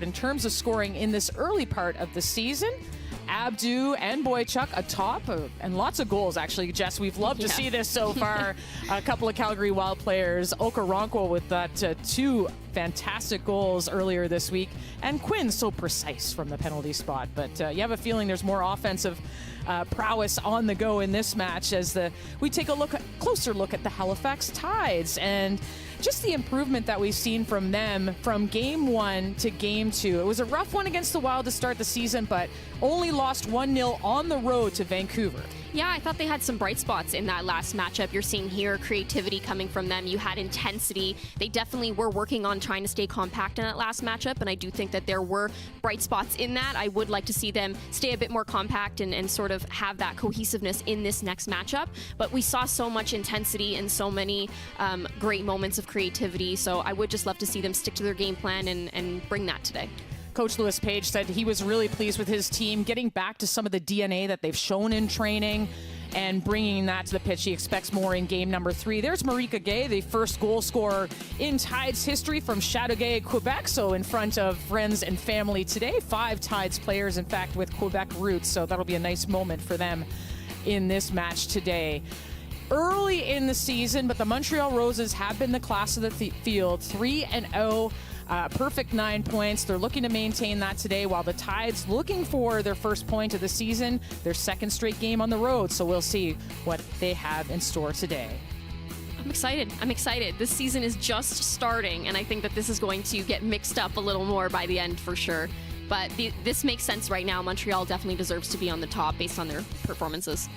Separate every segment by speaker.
Speaker 1: In terms of scoring in this early part of the season, Abdu and Boychuk atop, and lots of goals actually, Jess. We've loved to see this so far. A couple of Calgary Wild players, Okoronkwo with that 2 fantastic goals earlier this week, and Quinn so precise from the penalty spot. But you have a feeling there's more offensive prowess on the go in this match as we take a closer look at the Halifax Tides and just the improvement that we've seen from them from game 1 to game 2. It was a rough one against the Wild to start the season, but only lost 1-0 on the road to Vancouver.
Speaker 2: Yeah, I thought they had some bright spots in that last matchup. You're seeing here creativity coming from them. You had intensity. They definitely were working on trying to stay compact in that last matchup, and I do think that there were bright spots in that. I would like to see them stay a bit more compact and sort of have that cohesiveness in this next matchup. But we saw so much intensity and so many great moments of creativity, so I would just love to see them stick to their game plan and bring that today.
Speaker 1: Coach Lewis Page said he was really pleased with his team getting back to some of the DNA that they've shown in training and bringing that to the pitch. He expects more in game number 3. There's Marika Gay, the first goal scorer in Tides history from Chateauguay, Quebec. So in front of friends and family today, 5 Tides players, in fact, with Quebec roots. So that'll be a nice moment for them in this match today. Early in the season, but the Montreal Roses have been the class of the field, 3-0. Perfect 9 points. They're looking to maintain that today, while the Tides looking for their first point of the season, their second straight game on the road. So we'll see what they have in store today.
Speaker 2: I'm excited. This season is just starting, and I think that this is going to get mixed up a little more by the end for sure. But this makes sense right now. Montreal definitely deserves to be on the top based on their performances.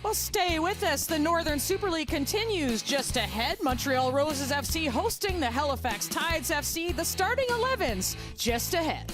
Speaker 1: Well, stay with us. The Northern Super League continues just ahead. Montreal Roses FC hosting the Halifax Tides FC. The starting 11s just ahead.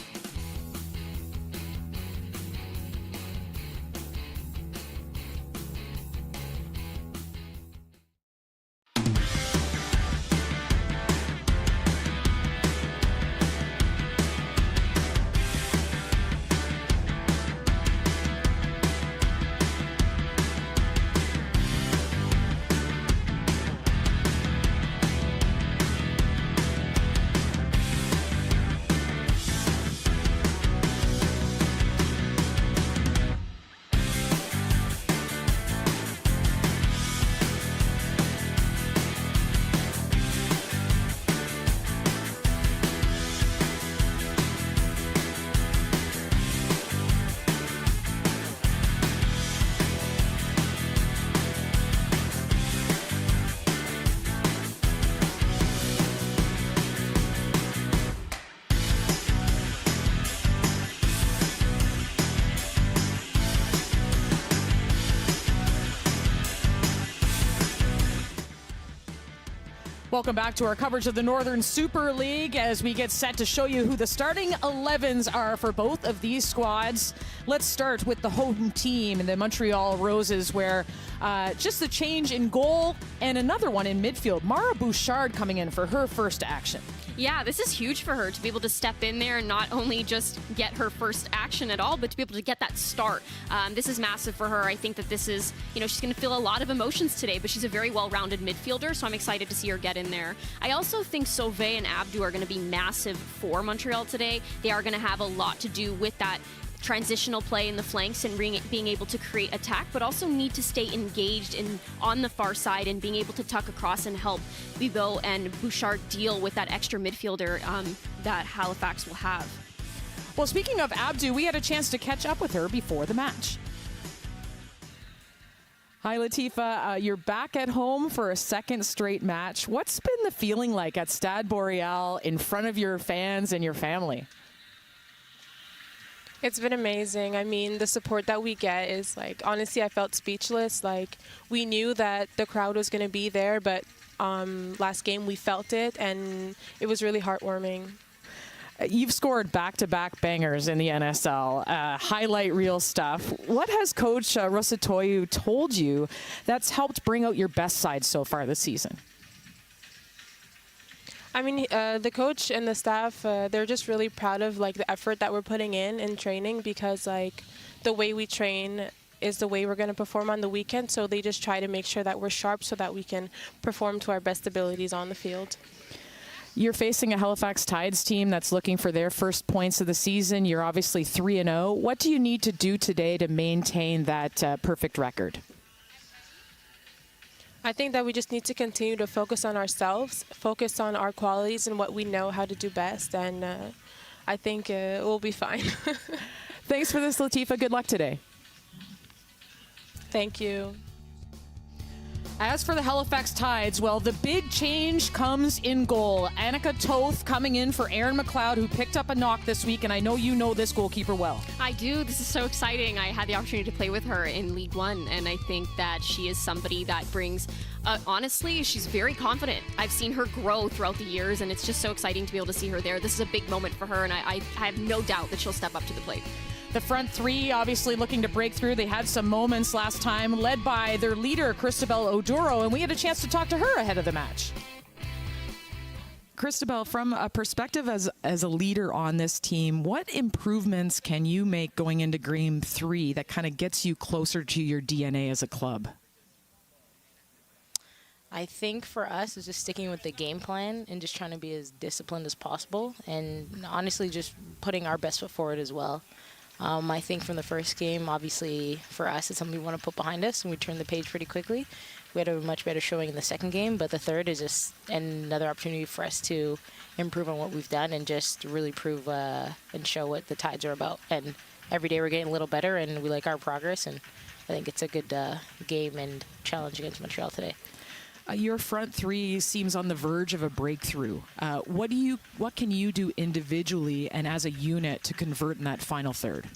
Speaker 1: Welcome back to our coverage of the Northern Super League as we get set to show you who the starting 11s are for both of these squads. Let's start with the home team, the Montreal Roses, where just the change in goal and another one in midfield. Mara Bouchard coming in for her first action.
Speaker 2: Yeah, this is huge for her to be able to step in there and not only just get her first action at all, but to be able to get that start. This is massive for her. I think that this is, she's going to feel a lot of emotions today, but she's a very well-rounded midfielder, so I'm excited to see her get in there. I also think Sauvé and Abdu are going to be massive for Montreal today. They are going to have a lot to do with that transitional play in the flanks and being able to create attack, but also need to stay engaged on the far side and being able to tuck across and help Bibeau and Bouchard deal with that extra midfielder that Halifax will have.
Speaker 1: Well, speaking of Abdu, we had a chance to catch up with her before the match. Hi, Latifa. You're back at home for a second straight match. What's been the feeling like at Stade Boreal in front of your fans and your family?
Speaker 3: It's been amazing. I mean, the support that we get is honestly, I felt speechless. We knew that the crowd was going to be there, but last game we felt it, and it was really heartwarming.
Speaker 1: You've scored back-to-back bangers in the NSL, highlight reel stuff. What has Coach Rosatoyu told you that's helped bring out your best side so far this season?
Speaker 3: I mean, the coach and the staff, they're just really proud of the effort that we're putting in training, because the way we train is the way we're going to perform on the weekend. So they just try to make sure that we're sharp so that we can perform to our best abilities on the field.
Speaker 1: You're facing a Halifax Tides team that's looking for their first points of the season. You're obviously 3-0. What do you need to do today to maintain that perfect record?
Speaker 3: I think that we just need to continue to focus on ourselves, focus on our qualities and what we know how to do best, and I think it will be fine.
Speaker 1: Thanks for this, Latifa. Good luck today.
Speaker 3: Thank you.
Speaker 1: As for the Halifax Tides, well, the big change comes in goal. Annika Toth coming in for Aaron McLeod, who picked up a knock this week, and I know you know this goalkeeper well.
Speaker 2: I do. This is so exciting. I had the opportunity to play with her in League One, and I think that she is somebody that brings, honestly, she's very confident. I've seen her grow throughout the years, and it's just so exciting to be able to see her there. This is a big moment for her, and I have no doubt that she'll step up to the plate.
Speaker 1: The front three obviously looking to break through. They had some moments last time, led by their leader, Cristobal Oduro, and we had a chance to talk to her ahead of the match. Cristobal, from a perspective as a leader on this team, what improvements can you make going into Game 3 that kind of gets you closer to your DNA as a club?
Speaker 4: I think for us is just sticking with the game plan and just trying to be as disciplined as possible, and honestly just putting our best foot forward as well. I think from the first game, obviously for us, it's something we want to put behind us, and we turned the page pretty quickly. We had a much better showing in the second game, but the third is just another opportunity for us to improve on what we've done and just really prove and show what the Tides are about. And every day we're getting a little better, and we like our progress, and I think it's a good game and challenge against Montreal today.
Speaker 1: Your front three seems on the verge of a breakthrough. What can you do individually and as a unit to convert in that final third?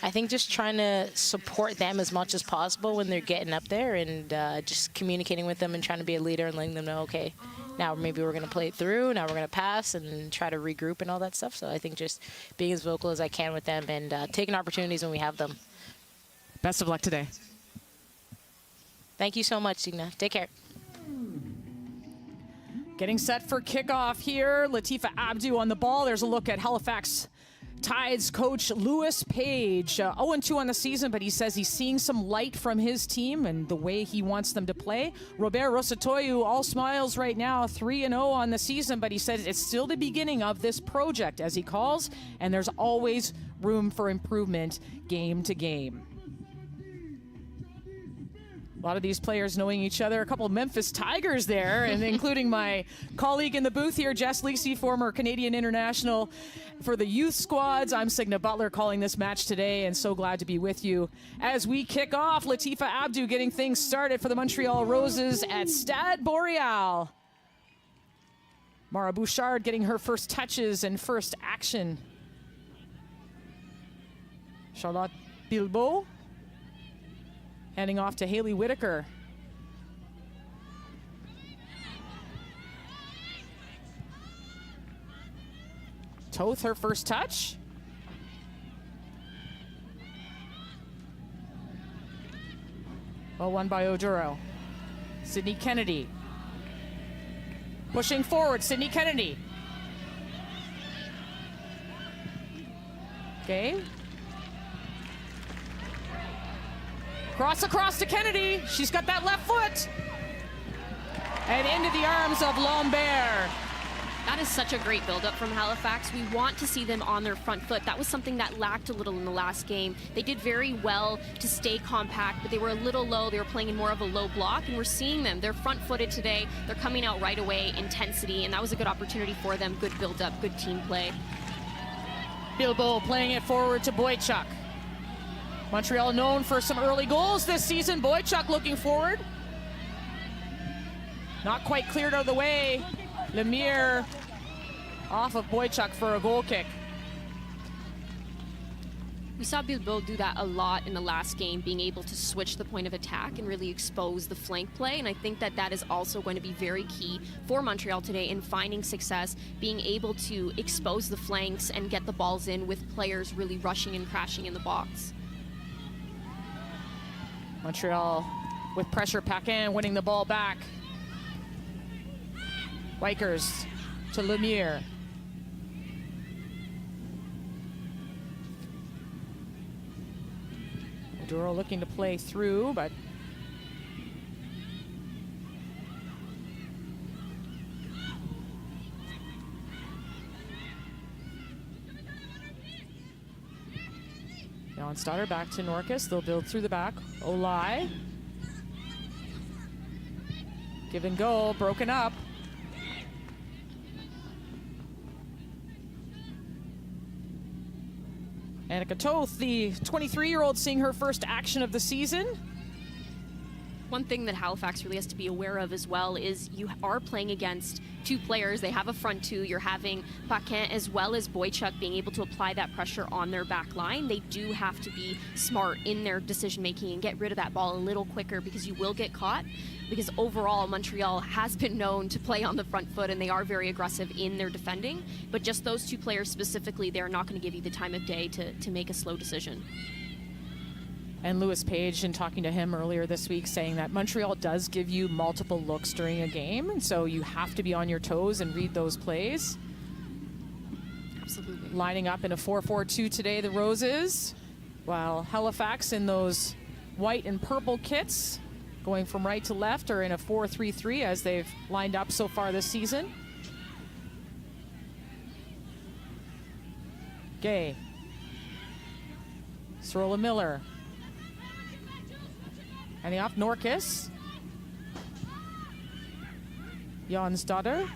Speaker 4: I think just trying to support them as much as possible when they're getting up there, and just communicating with them and trying to be a leader and letting them know, okay, now maybe we're going to play it through, now we're going to pass and try to regroup and all that stuff. So I think just being as vocal as I can with them and taking opportunities when we have them.
Speaker 1: Best of luck today.
Speaker 4: Thank you so much, Signa. Take care.
Speaker 1: Getting set for kickoff here. Latifa Abdu on the ball. There's a look at Halifax Tides coach Lewis Page. 0-2 on the season, but he says he's seeing some light from his team and the way he wants them to play. Robert Rosatoyu, all smiles right now, 3-0 on the season, but he says it's still the beginning of this project, as he calls, and there's always room for improvement game to game. A lot of these players knowing each other. A couple of Memphis Tigers there, and including my colleague in the booth here, Jess Lisi, former Canadian international for the youth squads. I'm Signa Butler calling this match today, and so glad to be with you as we kick off. Latifa Abdu getting things started for the Montreal Roses at Stade Boreal. Mara Bouchard getting her first touches and first action. Charlotte Bilbao handing off to Haley Whitaker. Toth, her first touch. Well, won by Oduro. Sydney Kennedy. Pushing forward, Sydney Kennedy. Okay. Cross across to Kennedy. She's got that left foot. And into the arms of Lambert.
Speaker 2: That is such a great build-up from Halifax. We want to see them on their front foot. That was something that lacked a little in the last game. They did very well to stay compact, but they were a little low. They were playing in more of a low block, and we're seeing them. They're front-footed today. They're coming out right away, intensity, and that was a good opportunity for them. Good build-up, good team play.
Speaker 1: Bilbao playing it forward to Boychuk. Montreal known for some early goals this season. Boychuk looking forward. Not quite cleared out of the way. Lemire off of Boychuk for a goal kick.
Speaker 2: We saw Bilbao do that a lot in the last game, being able to switch the point of attack and really expose the flank play. And I think that that is also going to be very key for Montreal today in finding success, being able to expose the flanks and get the balls in with players really rushing and crashing in the box.
Speaker 1: Montreal with pressure, Paquin winning the ball back. Wykers to Lemire. Oduro looking to play through, but Jonsdottir back to Norkus. They'll build through the back. Olai. Give and go, broken up. Annika Toth, the 23-year-old, seeing her first action of the season.
Speaker 2: One thing that Halifax really has to be aware of as well is you are playing against two players. They have a front two. You're having Paquin as well as Boychuk being able to apply that pressure on their back line. They do have to be smart in their decision making and get rid of that ball a little quicker, because you will get caught. Because overall, Montreal has been known to play on the front foot, and they are very aggressive in their defending. But just those two players specifically, they're not going to give you the time of day to make a slow decision.
Speaker 1: And Lewis Page, in talking to him earlier this week, saying that Montreal does give you multiple looks during a game, and so you have to be on your toes and read those plays.
Speaker 2: Absolutely.
Speaker 1: Lining up in a 4-4-2 today, the Roses, while Halifax in those white and purple kits, going from right to left, are in a 4-3-3 as they've lined up so far this season. Gay. Sorola Miller. Handing off Norkus. Jonsdottir.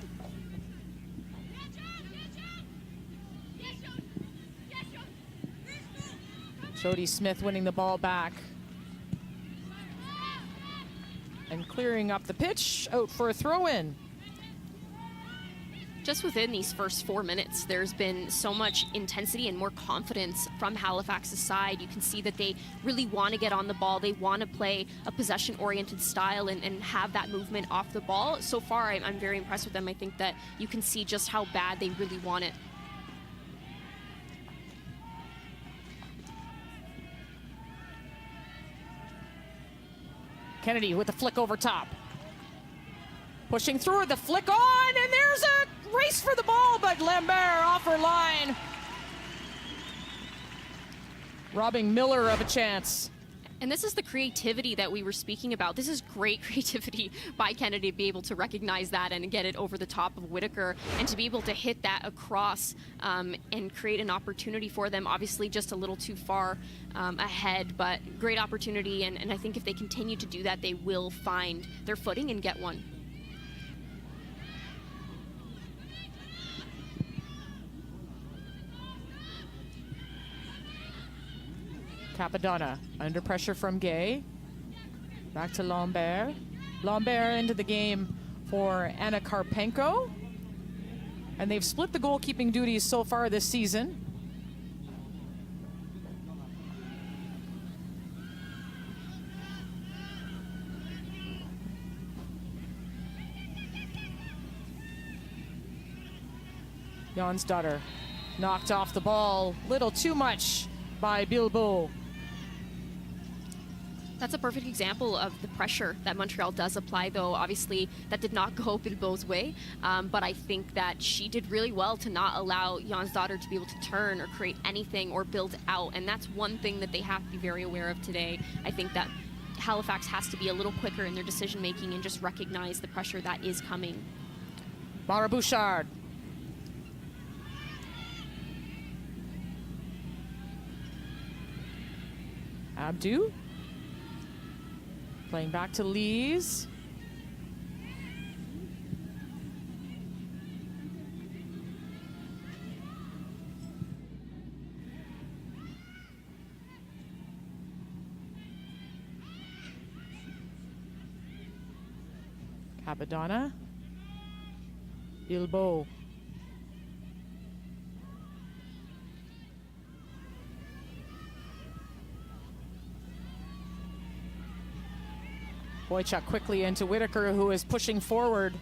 Speaker 1: Jody Smith winning the ball back. And clearing up the pitch, out for a throw-in.
Speaker 2: Just within these first 4 minutes, there's been so much intensity and more confidence from Halifax's side. You can see that they really want to get on the ball. They want to play a possession-oriented style and have that movement off the ball. So far, I'm very impressed with them. I think that you can see just how bad they really want it.
Speaker 1: Kennedy with the flick over top. Pushing through, the flick on, and there's a race for the ball, but Lambert off her line. Robbing Miller of a chance.
Speaker 2: And this is the creativity that we were speaking about. This is great creativity by Kennedy to be able to recognize that and get it over the top of Whitaker, and to be able to hit that across and create an opportunity for them. Obviously just a little too far ahead, but great opportunity. And I think if they continue to do that, they will find their footing and get one.
Speaker 1: Capadonna under pressure from Gay. Back to Lambert. Lambert into the game for Anna Karpenko. And they've split the goalkeeping duties so far this season. Jonsdottir knocked off the ball, little too much by Bilbao.
Speaker 2: That's a perfect example of the pressure that Montreal does apply, though. Obviously, that did not go Bilbao's way, but I think that she did really well to not allow Jonsdottir to be able to turn or create anything or build out, and that's one thing that they have to be very aware of today. I think that Halifax has to be a little quicker in their decision-making and just recognize the pressure that is coming.
Speaker 1: Mara Bouchard. Abdu. Playing back to Lees. Capadonna. Bilbao. Boychuk quickly into Whitaker, who is pushing forward.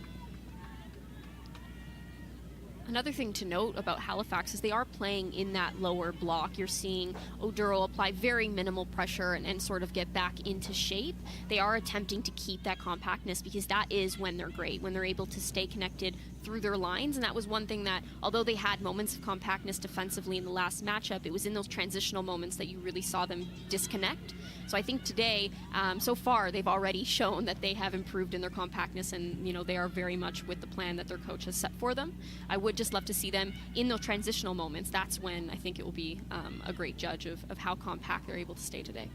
Speaker 2: Another thing to note about Halifax is they are playing in that lower block. You're seeing Oduro apply very minimal pressure and sort of get back into shape. They are attempting to keep that compactness, because that is when they're great, when they're able to stay connected through their lines, and that was one thing that, although they had moments of compactness defensively in the last matchup, it was in those transitional moments that you really saw them disconnect. So I think today, so far, they've already shown that they have improved in their compactness, and they are very much with the plan that their coach has set for them. I would just love to see them in those transitional moments. That's when I think it will be a great judge of how compact they're able to stay today.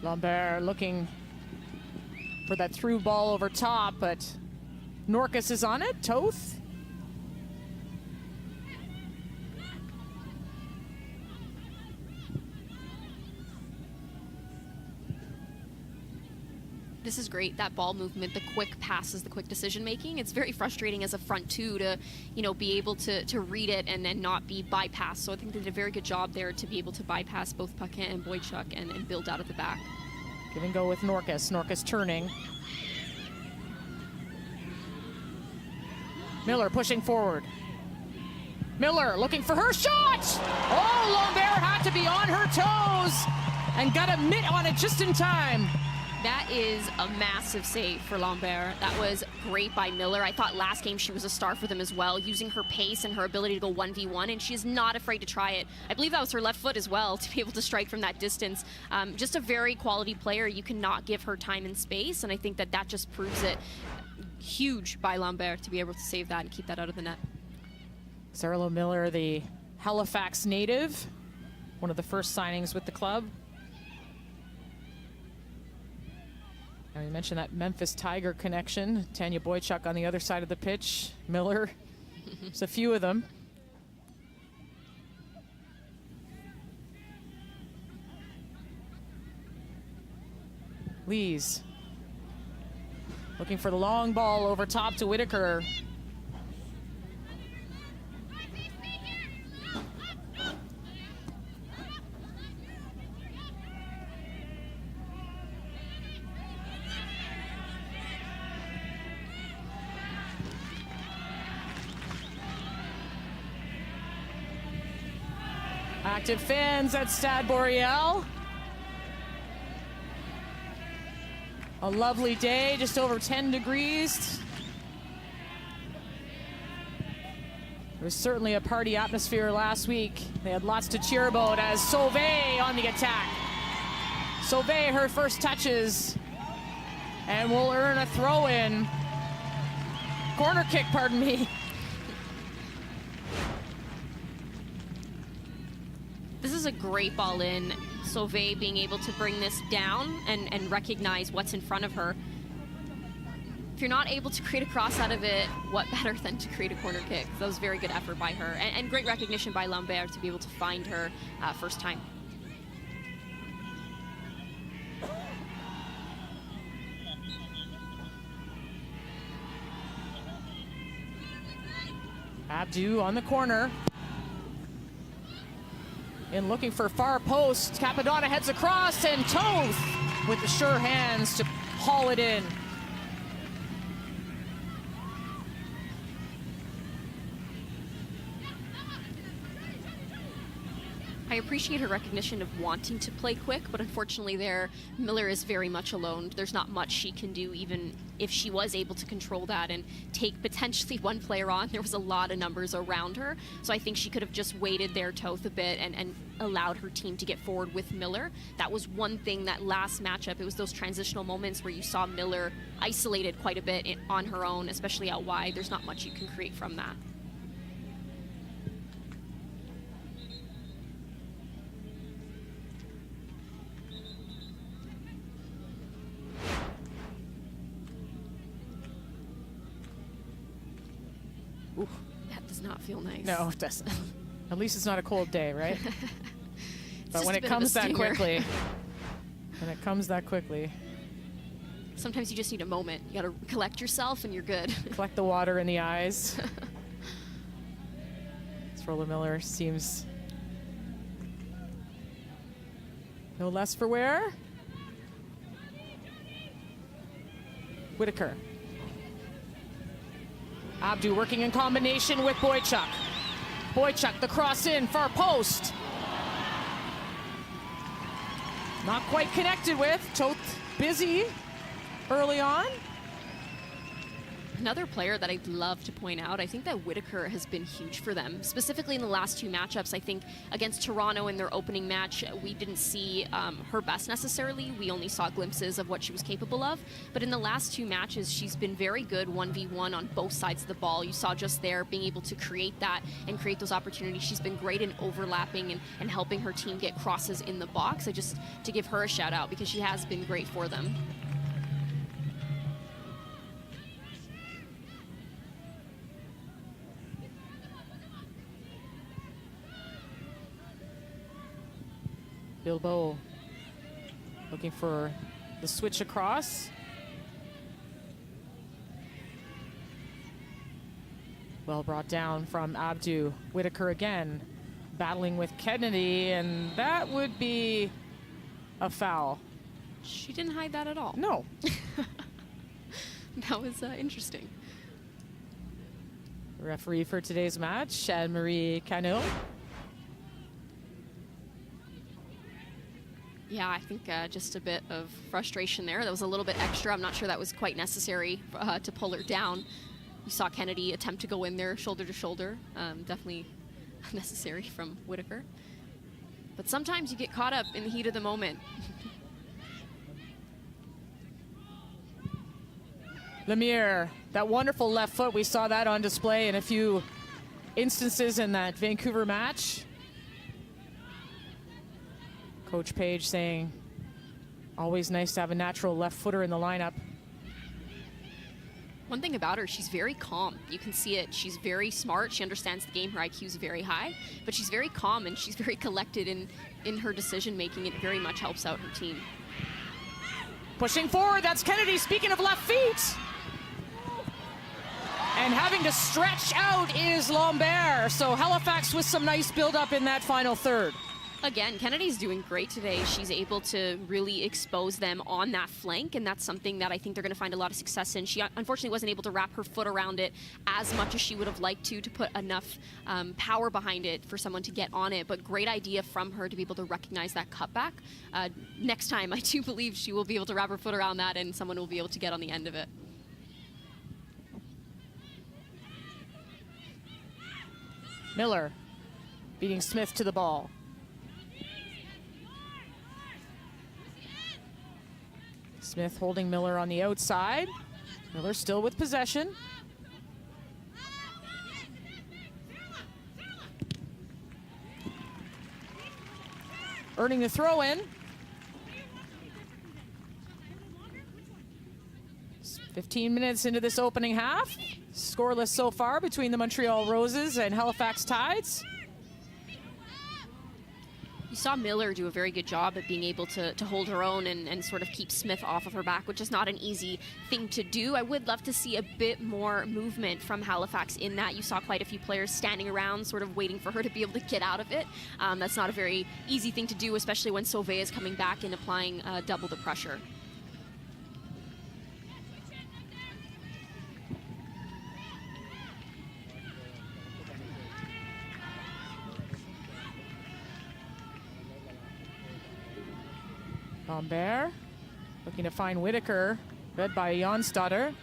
Speaker 1: Lambert looking for that through ball over top, but Norcus is on it. Toth.
Speaker 2: This is great, that ball movement, the quick passes, the quick decision making. It's very frustrating as a front two to, be able to read it and then not be bypassed. So I think they did a very good job there to be able to bypass both Paquin and Boychuk and build out of the back.
Speaker 1: Give and go with Norcus. Norcus turning. Miller pushing forward. Miller looking for her shot! Oh, Lambert had to be on her toes and got a mitt on it just in time.
Speaker 2: That is a massive save for Lambert. That was great by Miller. I thought last game she was a star for them as well, using her pace and her ability to go 1v1, and she is not afraid to try it. I believe that was her left foot as well, to be able to strike from that distance. Just a very quality player. You cannot give her time and space, and I think that just proves it. Huge by Lambert to be able to save that and keep that out of the net.
Speaker 1: Sarah Miller, the Halifax native, one of the first signings with the club. Now, you mentioned that Memphis Tiger connection. Tanya Boychuk on the other side of the pitch. Miller, there's a few of them. Lees looking for the long ball over top to Whitaker. Active fans at Stade Boreal. A lovely day, just over 10 degrees. There was certainly a party atmosphere last week. They had lots to cheer about as Sauvé on the attack. Sauvé, her first touches, and will earn a throw-in. Corner kick, pardon me.
Speaker 2: This is a great ball in. Sauvé being able to bring this down and recognize what's in front of her. If you're not able to create a cross out of it, what better than to create a corner kick? That was very good effort by her, and great recognition by Lambert to be able to find her first time.
Speaker 1: Abdu on the corner. And looking for far post. Capadonna heads across, and Toth with the sure hands to haul it in.
Speaker 2: I appreciate her recognition of wanting to play quick, but unfortunately there, Miller is very much alone. There's not much she can do, even if she was able to control that and take potentially one player on. There was a lot of numbers around her, so I think she could have just waited there, Toth, a bit and allowed her team to get forward with Miller. That was one thing that last matchup, it was those transitional moments where you saw Miller isolated quite a bit on her own, especially out wide. There's not much you can create from that.
Speaker 1: Oof.
Speaker 2: That does not feel nice.
Speaker 1: No, it doesn't. At least it's not a cold day, right? But when it
Speaker 2: comes
Speaker 1: that quickly,
Speaker 2: sometimes you just need a moment. You gotta collect yourself and you're good.
Speaker 1: Collect the water in the eyes. Rolla Miller seems no less for wear. Whitaker. Abdu working in combination with Boychuk. Boychuk, the cross in, far post. Not quite connected with. Toth busy early on.
Speaker 2: Another player that I'd love to point out, I think that Whitaker has been huge for them, specifically in the last 2 matchups. I think against Toronto in their opening match, we didn't see her best necessarily. We only saw glimpses of what she was capable of. But in the last 2 matches, she's been very good 1v1 on both sides of the ball. You saw just there being able to create that and create those opportunities. She's been great in overlapping and helping her team get crosses in the box. Just to give her a shout out because she has been great for them.
Speaker 1: Bilbao looking for the switch across. Well brought down from Abdu. Whitaker again battling with Kennedy, and that would be a foul.
Speaker 2: She didn't hide that at all.
Speaker 1: No.
Speaker 2: That was interesting.
Speaker 1: The referee for today's match, Anne-Marie Cano.
Speaker 2: Yeah, I think just a bit of frustration there. That was a little bit extra. I'm not sure that was quite necessary to pull her down. You saw Kennedy attempt to go in there shoulder to shoulder. Definitely necessary from Whitaker. But sometimes you get caught up in the heat of the moment.
Speaker 1: Lemire, that wonderful left foot, we saw that on display in a few instances in that Vancouver match. Coach Page saying, always nice to have a natural left footer in the lineup.
Speaker 2: One thing about her, she's very calm. You can see it. She's very smart. She understands the game. Her IQ is very high, but she's very calm and she's very collected in her decision making. It very much helps out her team.
Speaker 1: Pushing forward, that's Kennedy. Speaking of left feet. And having to stretch out is Lambert. So Halifax with some nice build-up in that final third.
Speaker 2: Again, Kennedy's doing great today. She's able to really expose them on that flank, and that's something that I think they're going to find a lot of success in. She unfortunately wasn't able to wrap her foot around it as much as she would have liked to put enough power behind it for someone to get on it, but great idea from her to be able to recognize that cutback. Next time, I do believe she will be able to wrap her foot around that and someone will be able to get on the end of it.
Speaker 1: Miller beating Smith to the ball. Smith holding Miller on the outside. Miller still with possession. Earning the throw in. 15 minutes into this opening half. Scoreless so far between the Montreal Roses and Halifax Tides.
Speaker 2: You saw Miller do a very good job at being able to hold her own and sort of keep Smith off of her back, which is not an easy thing to do. I would love to see a bit more movement from Halifax in that. You saw quite a few players standing around sort of waiting for her to be able to get out of it. That's not a very easy thing to do, especially when Sauvé is coming back and applying double the pressure.
Speaker 1: Lambert looking to find Whitaker, read by Jonstadter.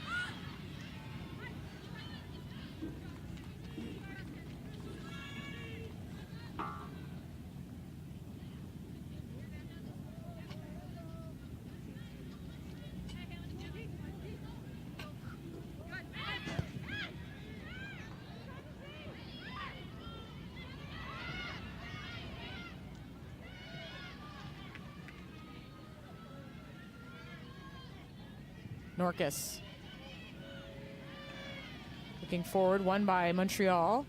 Speaker 1: Norcus. Looking forward, won by Montreal.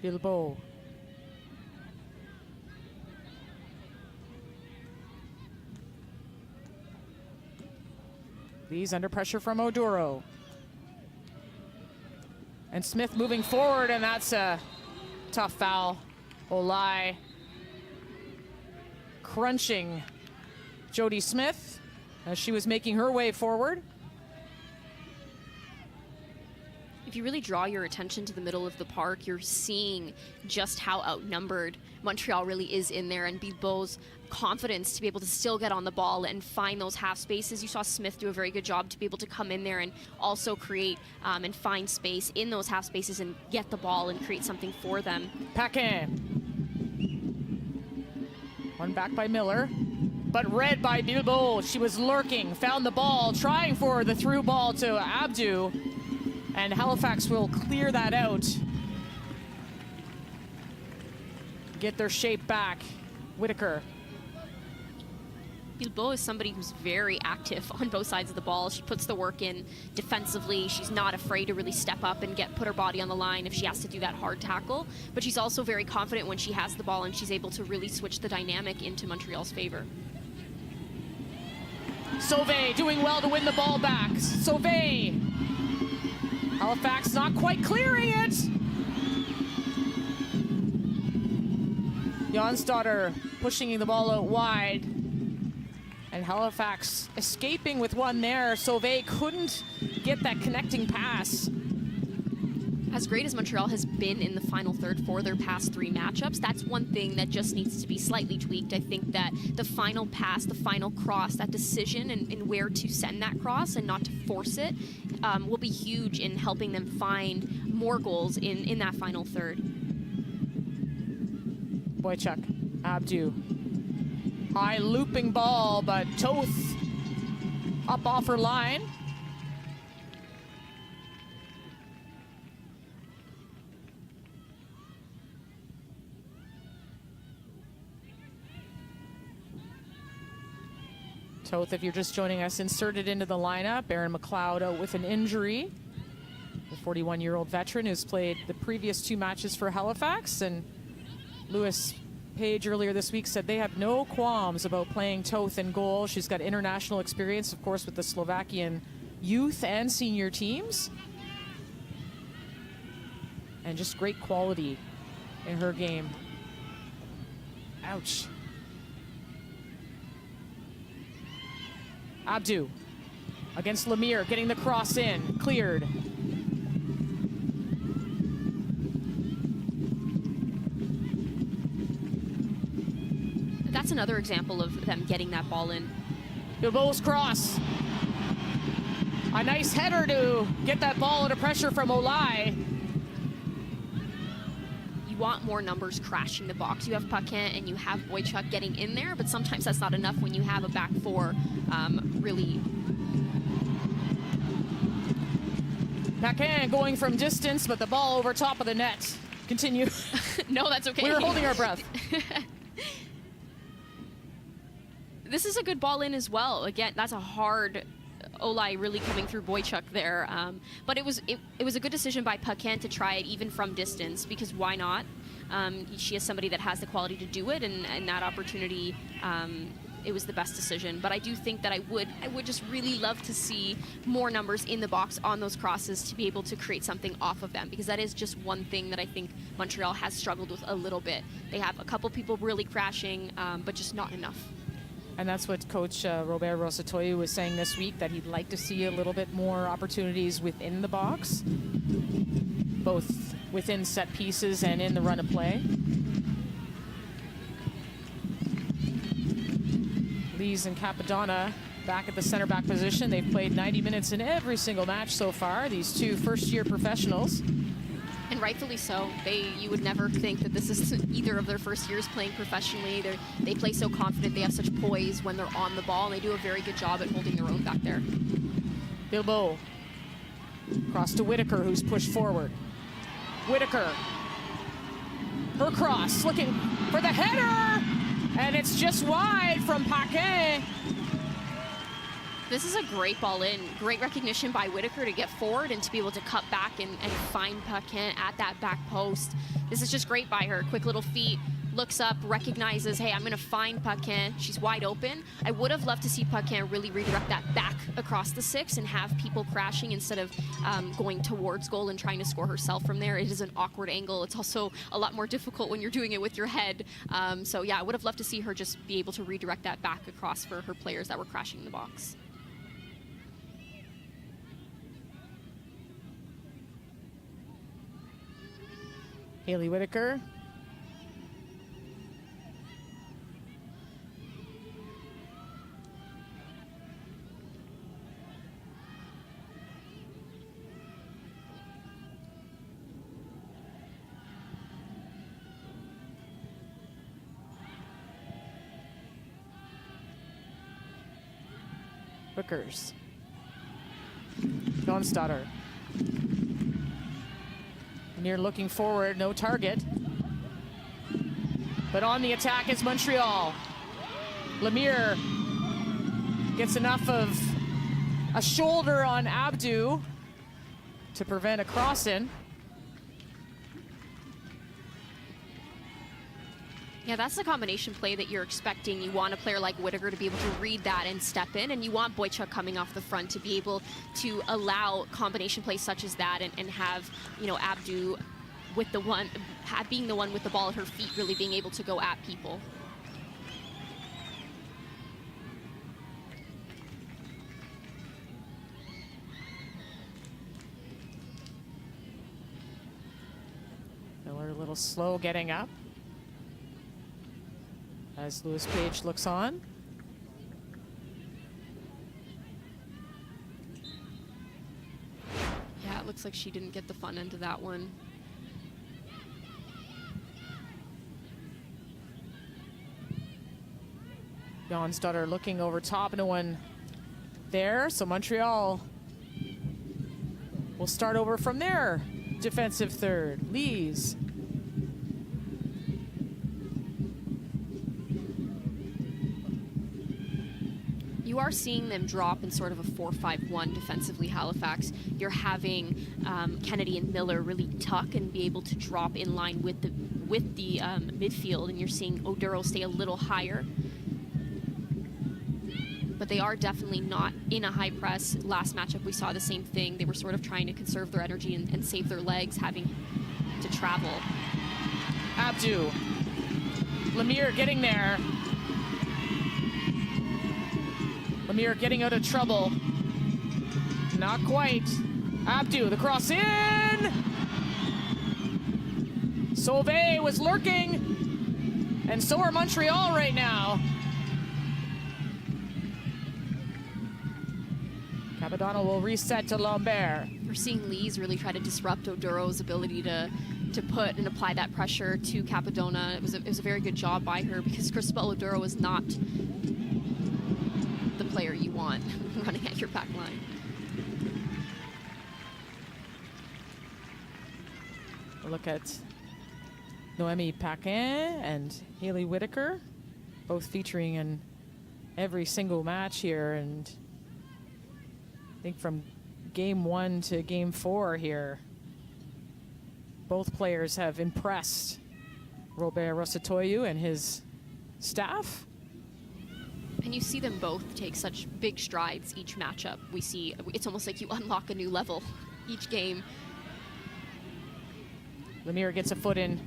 Speaker 1: Bilbao. These under pressure from Oduro. And Smith moving forward, and that's a tough foul. Olai crunching Jody Smith as she was making her way forward.
Speaker 2: If you really draw your attention to the middle of the park, you're seeing just how outnumbered Montreal really is in there, and Bilbao's confidence to be able to still get on the ball and find those half spaces. You saw Smith do a very good job to be able to come in there and also create and find space in those half spaces and get the ball and create something for them.
Speaker 1: Paquin. One back by Miller, but read by Bilbao. She was lurking, found the ball, trying for the through ball to Abdu, and Halifax will clear that out. Get their shape back. Whitaker.
Speaker 2: Bilbao is somebody who's very active on both sides of the ball. She puts the work in defensively. She's not afraid to really step up and put her body on the line if she has to do that hard tackle. But she's also very confident when she has the ball, and she's able to really switch the dynamic into Montreal's favor.
Speaker 1: Sauvé doing well to win the ball back. Sauvé. Halifax not quite clearing it. Jonsdotter pushing the ball out wide. And Halifax escaping with one there. Sauvé couldn't get that connecting pass.
Speaker 2: As great as Montreal has been in the final third for their past 3 matchups, that's one thing that just needs to be slightly tweaked. I think that the final pass, the final cross, that decision and where to send that cross and not to force it will be huge in helping them find more goals in that final third.
Speaker 1: Boychuk, Abdu. High looping ball, but Toth up off her line. Toth, if you're just joining us, inserted into the lineup. Aaron McLeod out with an injury. The 41-year-old veteran who's played the previous 2 matches for Halifax. And Lewis Page earlier this week said they have no qualms about playing Toth in goal. She's got international experience, of course, with the Slovakian youth and senior teams. And just great quality in her game. Ouch. Abdu against Lemire, getting the cross in, cleared.
Speaker 2: That's another example of them getting that ball in.
Speaker 1: Bilbao's cross. A nice header to get that ball under pressure from Olai.
Speaker 2: You want more numbers crashing the box. You have Paquin and you have Boychuk getting in there, but sometimes that's not enough when you have a back 4 really.
Speaker 1: Paquin going from distance, but the ball over top of the net. Continue.
Speaker 2: No, that's okay.
Speaker 1: We were holding our breath.
Speaker 2: This is a good ball in as well. Again, that's a hard Olai really coming through Boychuk there. But it was a good decision by Paquin to try it even from distance, because why not? She is somebody that has the quality to do it, and that opportunity, it was the best decision. But I do think that I would just really love to see more numbers in the box on those crosses to be able to create something off of them, because that is just one thing that I think Montreal has struggled with a little bit. They have a couple people really crashing, but just not enough.
Speaker 1: And that's what Coach Robert Rosatoyu was saying this week, that he'd like to see a little bit more opportunities within the box, both within set pieces and in the run of play. Lees and Capadonna back at the center back position. They've played 90 minutes in every single match so far, these 2 first-year professionals.
Speaker 2: And rightfully so. You would never think that this is either of their first years playing professionally. They play so confident. They have such poise when they're on the ball, and they do a very good job at holding their own back there.
Speaker 1: Bilbao. Cross to Whitaker, who's pushed forward. Whitaker. Her cross, looking for the header! And it's just wide from Paquin.
Speaker 2: This is a great ball in. Great recognition by Whitaker to get forward and to be able to cut back and find Paquin at that back post. This is just great by her. Quick little feet, looks up, recognizes, hey, I'm going to find Paquin. She's wide open. I would have loved to see Paquin really redirect that back across the 6 and have people crashing instead of going towards goal and trying to score herself from there. It is an awkward angle. It's also a lot more difficult when you're doing it with your head. So yeah, I would have loved to see her just be able to redirect that back across for her players that were crashing in the box.
Speaker 1: Haley Whitaker. Vickers. Jonstadter. Near looking forward, no target. But on the attack is Montreal. Lemire gets enough of a shoulder on Abdu to prevent a cross-in.
Speaker 2: Yeah, that's the combination play that you're expecting. You want a player like Whitaker to be able to read that and step in, and you want Boychuk coming off the front to be able to allow combination plays such as that and have, you know, Abdu with the one, being the one with the ball at her feet, really being able to go at people.
Speaker 1: Miller a little slow getting up as Lewis Page looks on.
Speaker 2: Yeah, it looks like she didn't get the fun end of that one.
Speaker 1: Jonstadter looking over top, no one there, so Montreal will start over from their defensive third. Lees.
Speaker 2: You are seeing them drop in sort of a 4-5-1 defensively, Halifax. You're having Kennedy and Miller really tuck and be able to drop in line with the midfield, and you're seeing Oduro stay a little higher. But they are definitely not in a high press. Last matchup, we saw the same thing. They were sort of trying to conserve their energy and save their legs, having to travel.
Speaker 1: Abdu. Lemire getting there. Lemire getting out of trouble. Not quite. Abdu, the cross in! Sauvé was lurking, and so are Montreal right now. Capadonna will reset to Lambert.
Speaker 2: We're seeing Lees really try to disrupt Oduro's ability to put and apply that pressure to Capadonna. It was a very good job by her, because Cristobal Oduro is not the player you want running at your back line.
Speaker 1: A look at Noemi Paquin and Haley Whitaker, both featuring in every single match here, and I think from game 1 to game 4 here, both players have impressed Robert Rosatoyu and his staff.
Speaker 2: And you see them both take such big strides each matchup. We see, it's almost like you unlock a new level each game.
Speaker 1: Lemire gets a foot in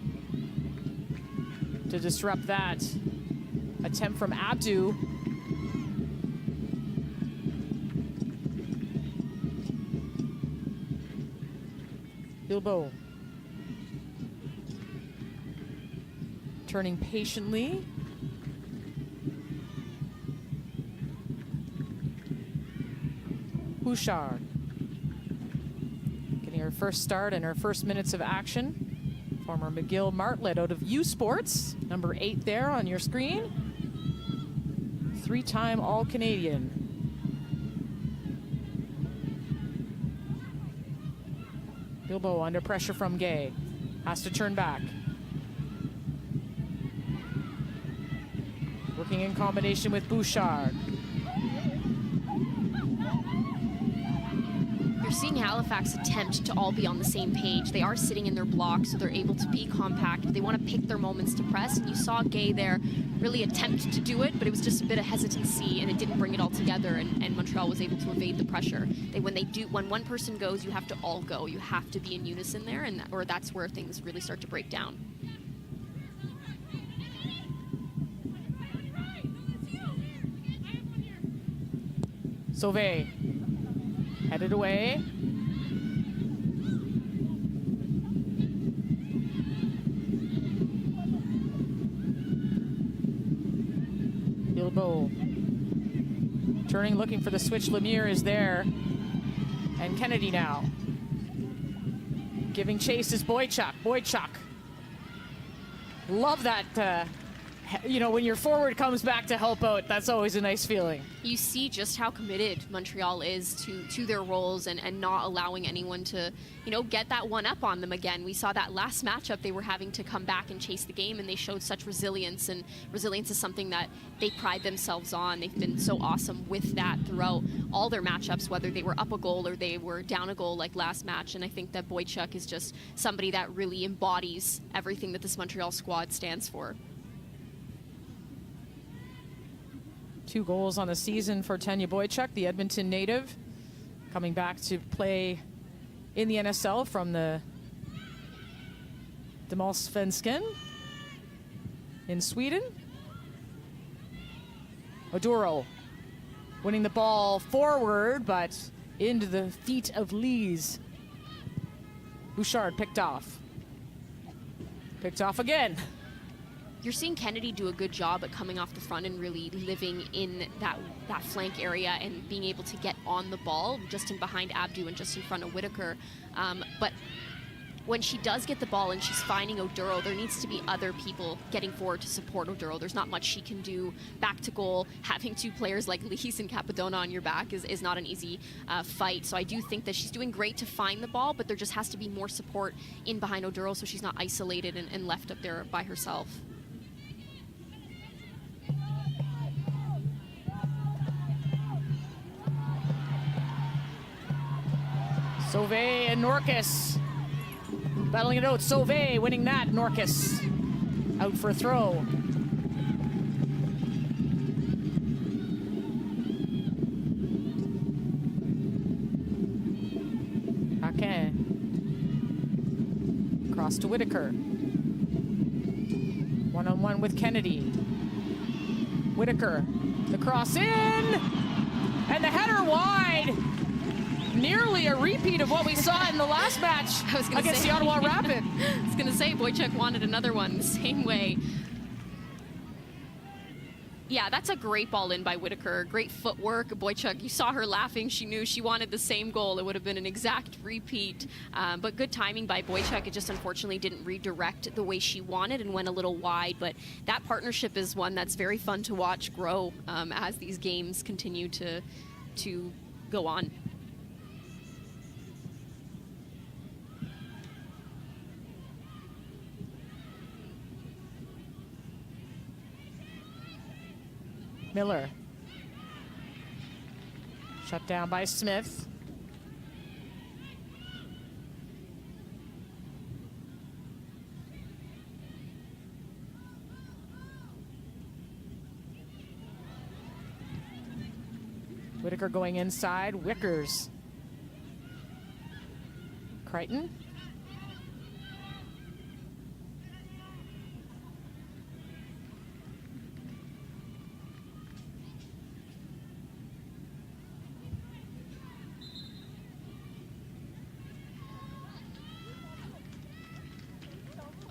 Speaker 1: to disrupt that attempt from Abdu. Bilbo turning patiently. Bouchard getting her first start and her first minutes of action. Former McGill Martlet out of U Sports, number 8 there on your screen. 3-time All-Canadian. Bilbo under pressure from Gay. Has to turn back. Working in combination with Bouchard.
Speaker 2: You're seeing Halifax attempt to all be on the same page. They are sitting in their block, so they're able to be compact. They want to pick their moments to press, and you saw Gay there really attempt to do it, but it was just a bit of hesitancy, and it didn't bring it all together, and Montreal was able to evade the pressure. When one person goes, you have to all go. You have to be in unison there, or that's where things really start to break down.
Speaker 1: Sauvé headed away. Turning, looking for the switch. Lemire is there. And Kennedy now. Giving chase is Boychuk. Boychuk. Love that, when your forward comes back to help out, that's always a nice feeling.
Speaker 2: You see just how committed Montreal is to their roles and not allowing anyone to, get that one up on them again. We saw that last matchup, they were having to come back and chase the game, and they showed such resilience, and resilience is something that they pride themselves on. They've been so awesome with that throughout all their matchups, whether they were up a goal or they were down a goal like last match, and I think that Boychuk is just somebody that really embodies everything that this Montreal squad stands for.
Speaker 1: 2 goals on the season for Tanya Boychuk, the Edmonton native, coming back to play in the NSL from the Damallsvenskan in Sweden. Oduro winning the ball forward, but into the feet of Lees. Bouchard picked off. Picked off again.
Speaker 2: You're seeing Kennedy do a good job at coming off the front and really living in that flank area and being able to get on the ball just in behind Abdu and just in front of Whitaker. But when she does get the ball and she's finding Oduro, there needs to be other people getting forward to support Oduro. There's not much she can do back to goal. Having 2 players like Lees and Capadona on your back is not an easy fight. So I do think that she's doing great to find the ball, but there just has to be more support in behind Oduro so she's not isolated and left up there by herself.
Speaker 1: Sauve and Norcus battling it out. Sauve winning that. Norcus out for a throw. Okay. Cross to Whitaker. One-on-one with Kennedy. Whitaker. The cross in! And the header wide! Nearly a repeat of what we saw in the last match against the Ottawa Rapid.
Speaker 2: I was going to say, Boychuk wanted another one the same way. Yeah, that's a great ball in by Whitaker. Great footwork. Boychuk, you saw her laughing. She knew she wanted the same goal. It would have been an exact repeat. But good timing by Boychuk. It just unfortunately didn't redirect the way she wanted and went a little wide. But that partnership is one that's very fun to watch grow as these games continue to go on.
Speaker 1: Miller. Shut down by Smith. Whitaker going inside. Wickers. Crichton.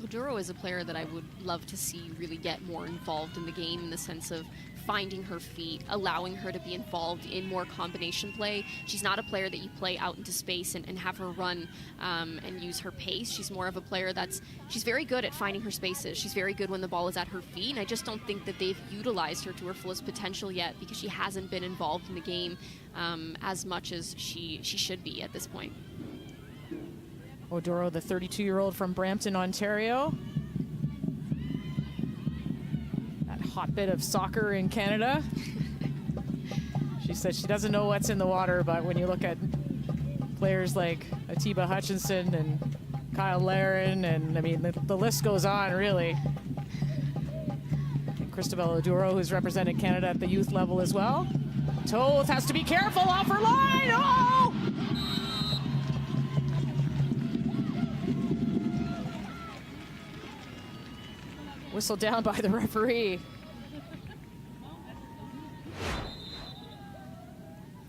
Speaker 2: Oduro is a player that I would love to see really get more involved in the game in the sense of finding her feet, allowing her to be involved in more combination play. She's not a player that you play out into space and have her run and use her pace. She's more of a player she's very good at finding her spaces. She's very good when the ball is at her feet, and I just don't think that they've utilized her to her fullest potential yet because she hasn't been involved in the game as much as she should be at this point.
Speaker 1: Oduro, the 32-year-old from Brampton, Ontario. That hotbed of soccer in Canada. She said she doesn't know what's in the water, but when you look at players like Atiba Hutchinson and Kyle Laren, and I mean, the list goes on, really. And Cristobal Oduro, who's represented Canada at the youth level as well. Toth has to be careful off her line. Oh! Whistled down by the referee.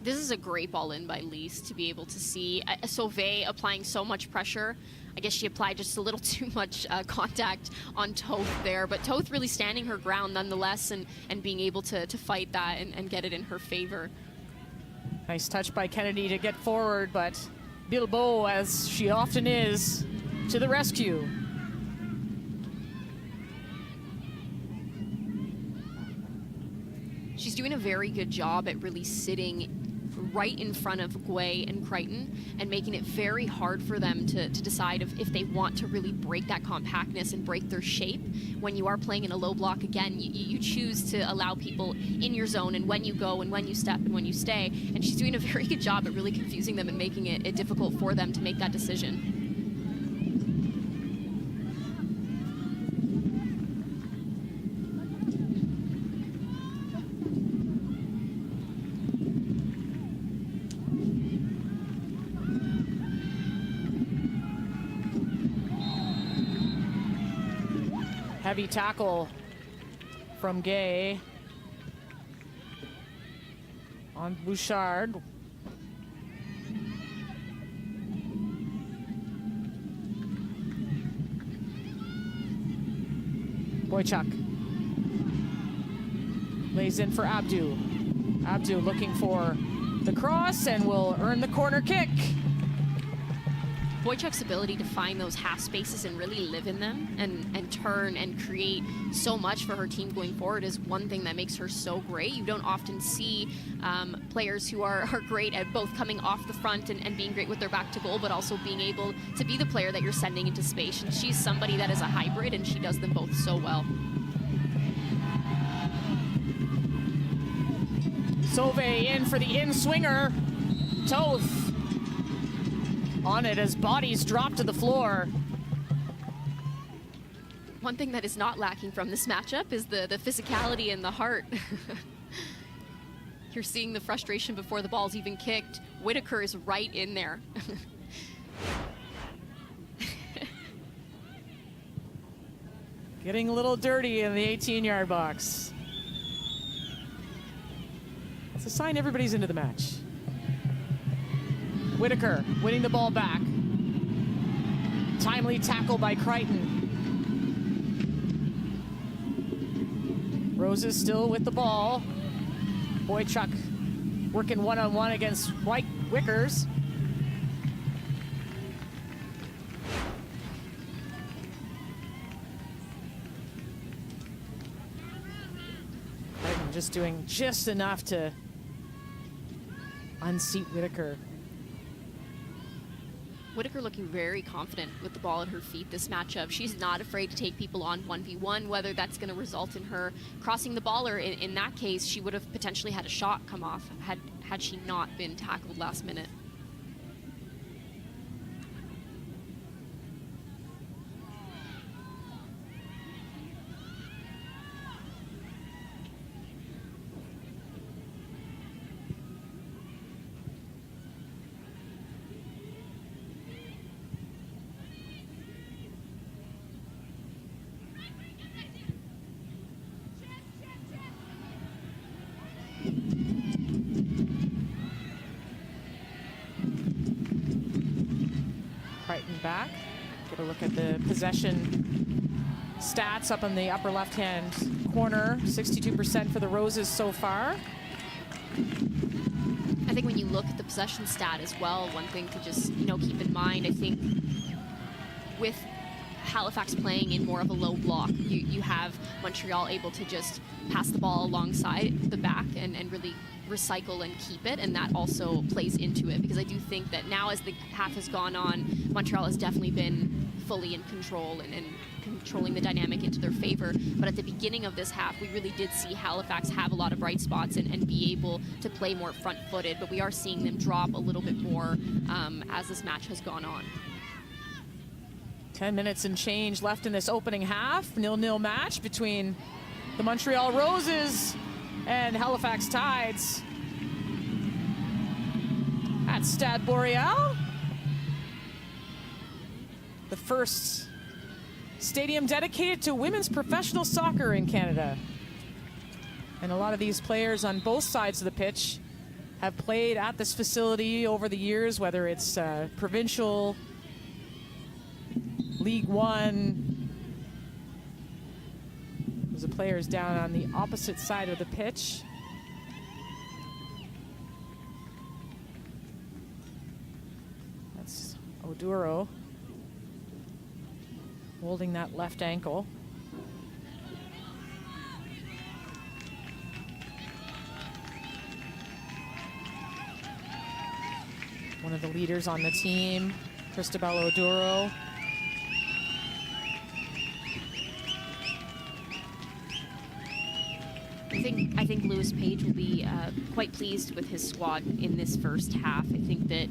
Speaker 2: This is a great ball in by Lise to be able to see Sauvé applying so much pressure. I guess she applied just a little too much contact on Toth there, but Toth really standing her ground nonetheless and being able to fight that and get it in her favor.
Speaker 1: Nice touch by Kennedy to get forward, but Bilbao, as she often is, to the rescue.
Speaker 2: She's doing a very good job at really sitting right in front of Guay and Crichton and making it very hard for them to decide if they want to really break that compactness and break their shape. When you are playing in a low block, again, you choose to allow people in your zone and when you go and when you step and when you stay. And she's doing a very good job at really confusing them and making it difficult for them to make that decision.
Speaker 1: Heavy tackle from Gay on Bouchard. Boychuk lays in for Abdu. Abdu looking for the cross and will earn the corner kick.
Speaker 2: Boychuk's ability to find those half spaces and really live in them and turn and create so much for her team going forward is one thing that makes her so great. You don't often see players who are great at both coming off the front and being great with their back to goal, but also being able to be the player that you're sending into space. And she's somebody that is a hybrid, and she does them both so well.
Speaker 1: Sauvé in for the in-swinger. Toth on it as bodies drop to the floor.
Speaker 2: One thing that is not lacking from this matchup is the physicality and the heart. You're seeing the frustration before the ball's even kicked. Whitaker is right in there.
Speaker 1: Getting a little dirty in the 18-yard box. It's a sign everybody's into the match. Whitaker winning the ball back. Timely tackle by Crichton. Roses still with the ball. Boychuk working one-on-one against White Wickers. Crichton just doing just enough to unseat Whitaker.
Speaker 2: Whitaker looking very confident with the ball at her feet this matchup. She's not afraid to take people on 1v1, whether that's going to result in her crossing the ball, or in that case, she would have potentially had a shot come off had she not been tackled last minute.
Speaker 1: Back. Get a look at the possession stats up in the upper left-hand corner. 62% for the Roses so far.
Speaker 2: I think when you look at the possession stat as well, one thing to just keep in mind, I think with Halifax playing in more of a low block, you have Montreal able to just pass the ball alongside the back and really recycle and keep it, and that also plays into it, because I do think that now as the half has gone on, Montreal has definitely been fully in control and controlling the dynamic into their favor. But at the beginning of this half, we really did see Halifax have a lot of bright spots and be able to play more front-footed, but we are seeing them drop a little bit more as this match has gone on.
Speaker 1: 10 minutes and change left in this opening half. 0-0 match between the Montreal Roses and Halifax Tides at Stade Boreal. The first stadium dedicated to women's professional soccer in Canada. And a lot of these players on both sides of the pitch have played at this facility over the years, whether it's provincial, League One. There's the players down on the opposite side of the pitch. That's Oduro holding that left ankle. One of the leaders on the team, Cristobal Oduro.
Speaker 2: I think Lewis Page will be quite pleased with his squad in this first half. I think that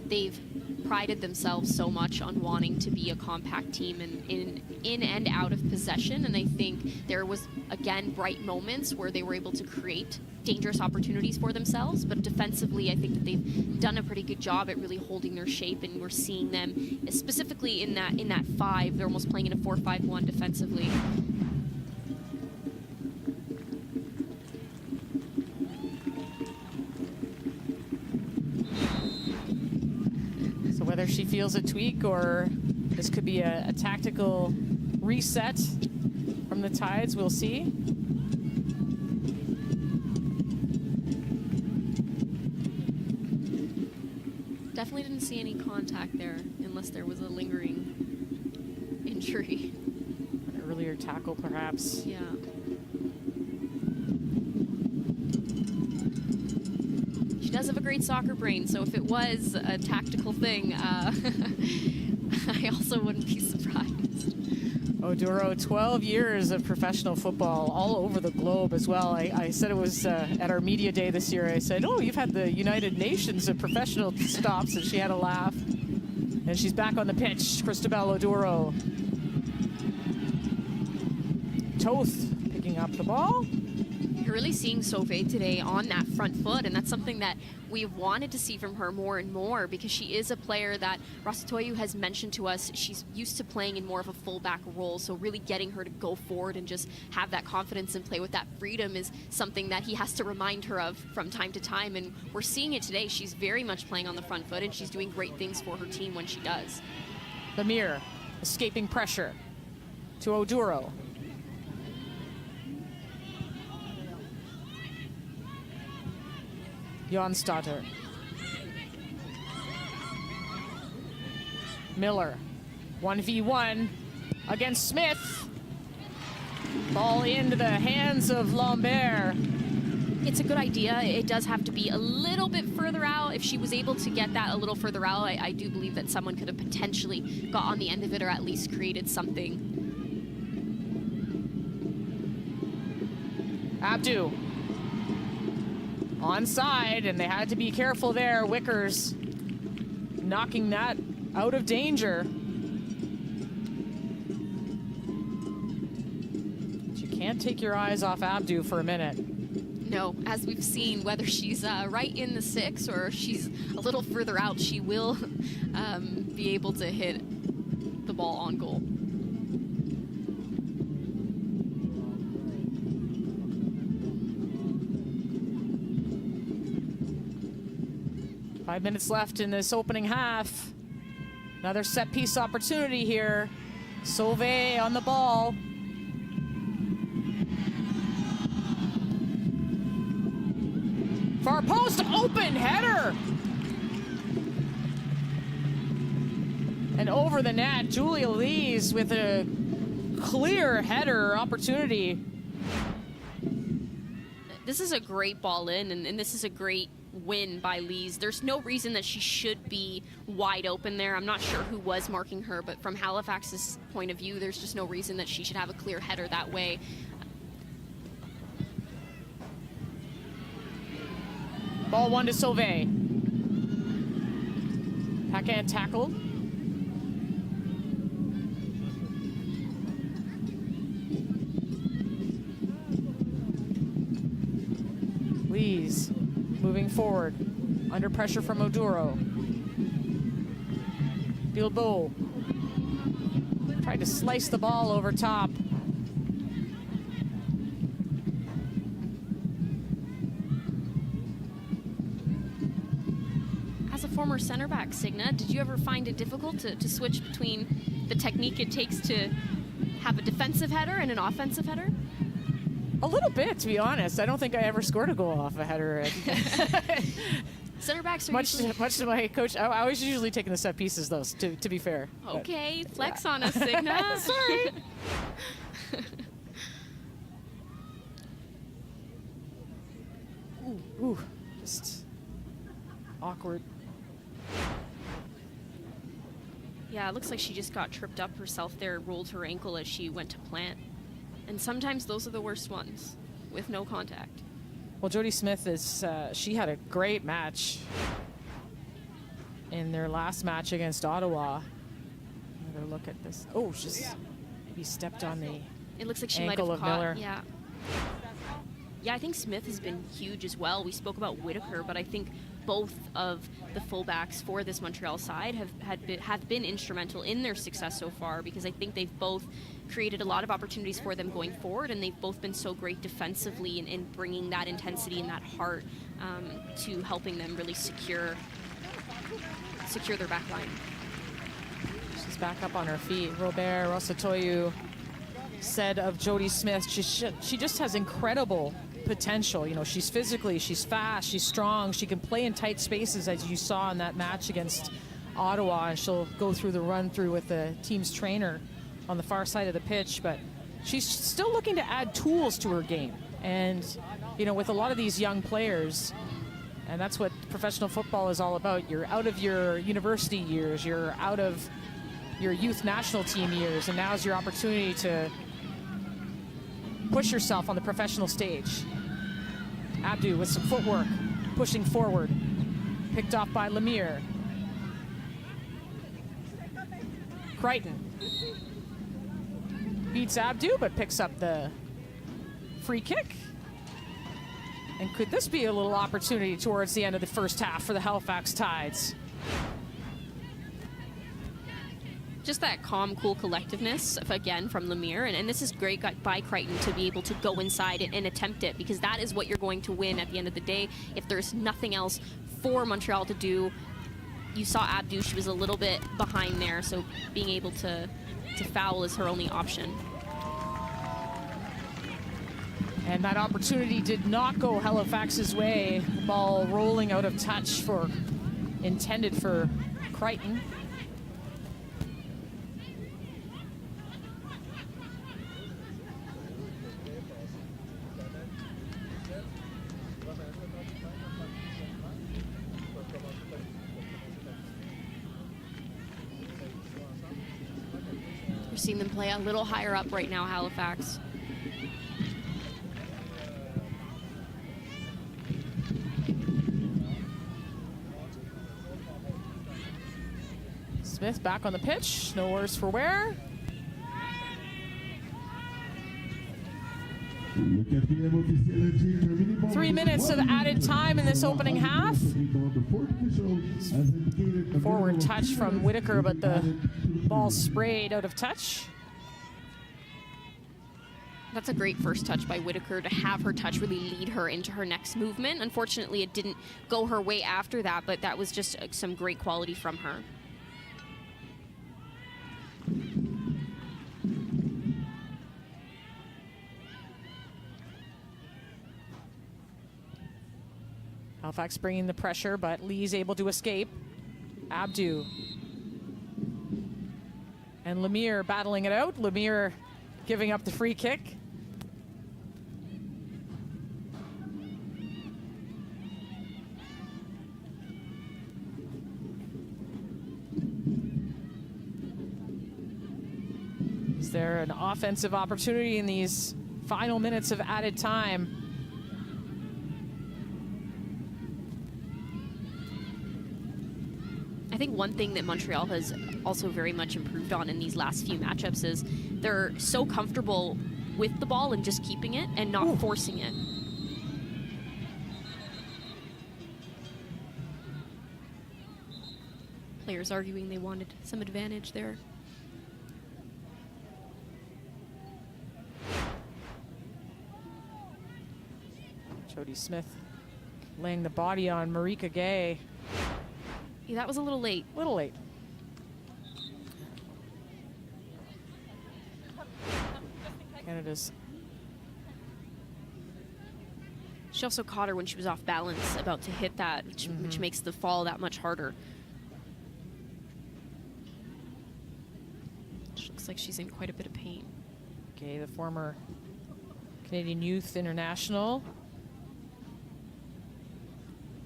Speaker 2: they've prided themselves so much on wanting to be a compact team in and out of possession, and I think there was, again, bright moments where they were able to create dangerous opportunities for themselves, but defensively I think that they've done a pretty good job at really holding their shape, and we're seeing them specifically in that 5. They're almost playing in a 4-5-1 defensively.
Speaker 1: Whether she feels a tweak or this could be a tactical reset from the Tides, we'll see.
Speaker 2: Definitely didn't see any contact there unless there was a lingering injury.
Speaker 1: An earlier tackle, perhaps.
Speaker 2: Yeah. She does have a great soccer brain, so if it was a tactical thing, I also wouldn't be surprised.
Speaker 1: Oduro, 12 years of professional football all over the globe as well. I said it was at our media day this year. I said, oh, you've had the United Nations of professional stops, and she had a laugh. And she's back on the pitch, Cristobal Oduro. Toth picking up the ball.
Speaker 2: You're really seeing Sauvé today on that front foot, and that's something that we've wanted to see from her more and more, because she is a player that Rasatoyu has mentioned to us. She's used to playing in more of a fullback role, so really getting her to go forward and just have that confidence and play with that freedom is something that he has to remind her of from time to time, and we're seeing it today. She's very much playing on the front foot, and she's doing great things for her team when she does.
Speaker 1: Lemire escaping pressure to Oduro. Jonsdotter. Miller, 1v1 against Smith. Ball into the hands of Lambert.
Speaker 2: It's a good idea. It does have to be a little bit further out. If she was able to get that a little further out, I do believe that someone could have potentially got on the end of it, or at least created something.
Speaker 1: Abdu. Onside, and they had to be careful there. Wickers knocking that out of danger. But you can't take your eyes off Abdu for a minute.
Speaker 2: No, as we've seen, whether she's right in the 6 or she's a little further out, she will be able to hit the ball on goal.
Speaker 1: Five minutes left in this opening half. Another set piece opportunity here. Sauvé on the ball. Far post, open header. And over the net, Julia Lees with a clear header opportunity.
Speaker 2: This is a great ball in, and this is a great win by Lees. There's no reason that she should be wide open there. I'm not sure who was marking her, but from Halifax's point of view, there's just no reason that she should have a clear header that way.
Speaker 1: Ball one to Sauvé. Backhand tackled. Lees moving forward, under pressure from Oduro. Bilbao tried to slice the ball over top.
Speaker 2: former center back, Signa, did you ever find it difficult to switch between the technique it takes to have a defensive header and an offensive header?
Speaker 1: A little bit, to be honest. I don't think I ever scored a goal off a header.
Speaker 2: Center backs are
Speaker 1: much
Speaker 2: usually...
Speaker 1: to my coach. I was usually taking the set pieces, though, to be fair.
Speaker 2: Okay, flex on us, Signa.
Speaker 1: Sorry. Ooh, just awkward.
Speaker 2: Yeah, it looks like she just got tripped up herself there, rolled her ankle as she went to plant. And sometimes those are the worst ones, with no contact.
Speaker 1: Well, Jody Smith she had a great match in their last match against Ottawa. Another look at this. Oh, just maybe stepped on the
Speaker 2: It looks like she might
Speaker 1: ankle
Speaker 2: have
Speaker 1: of
Speaker 2: caught.
Speaker 1: Miller.
Speaker 2: Yeah. Yeah, I think Smith has been huge as well. We spoke about Whitaker, but I think both of the fullbacks for this Montreal side have been instrumental in their success so far, because I think they've both created a lot of opportunities for them going forward, and they've both been so great defensively in bringing that intensity and that heart to helping them really secure their back line.
Speaker 1: She's back up on her feet. Robert Rosatoyu said of Jody Smith, she just has incredible potential. You know, she's fast, she's strong, she can play in tight spaces, as you saw in that match against Ottawa, and she'll go through the run through with the team's trainer on the far side of the pitch, but she's still looking to add tools to her game. And, you know, with a lot of these young players, and that's what professional football is all about. You're out of your university years, you're out of your youth national team years, and now's your opportunity to push yourself on the professional stage. Abdu with some footwork, pushing forward, picked off by Lemire. Crichton beats Abdu, but picks up the free kick. And could this be a little opportunity towards the end of the first half for the Halifax Tides?
Speaker 2: Just that calm, cool collectiveness, again, from Lemire. And this is great by Crichton to be able to go inside and attempt it, because that is what you're going to win at the end of the day. If there's nothing else for Montreal to do, you saw Abdu, she was a little bit behind there, so being able to foul is her only option.
Speaker 1: And that opportunity did not go Halifax's way. The ball rolling out of touch intended for Crichton.
Speaker 2: We're seeing them play a little higher up right now, Halifax.
Speaker 1: Smith back on the pitch, no worse for wear. Three minutes of added time in this opening half. Forward touch from Whitaker, but the ball sprayed out of touch.
Speaker 2: That's a great first touch by Whitaker, to have her touch really lead her into her next movement. Unfortunately, it didn't go her way after that, but that was just some great quality from her.
Speaker 1: Halifax bringing the pressure, but Lee's able to escape. Abdu. And Lemire battling it out. Lemire giving up the free kick. Is there an offensive opportunity in these final minutes of added time?
Speaker 2: I think one thing that Montreal has also very much improved on in these last few matchups is they're so comfortable with the ball and just keeping it and not forcing it. Players arguing they wanted some advantage there.
Speaker 1: Jody Smith laying the body on Marika Gay.
Speaker 2: Yeah, that was a little late.
Speaker 1: A little late. Canada's.
Speaker 2: She also caught her when she was off balance, about to hit that, which makes the fall that much harder. She looks like she's in quite a bit of pain.
Speaker 1: Okay, the former Canadian Youth International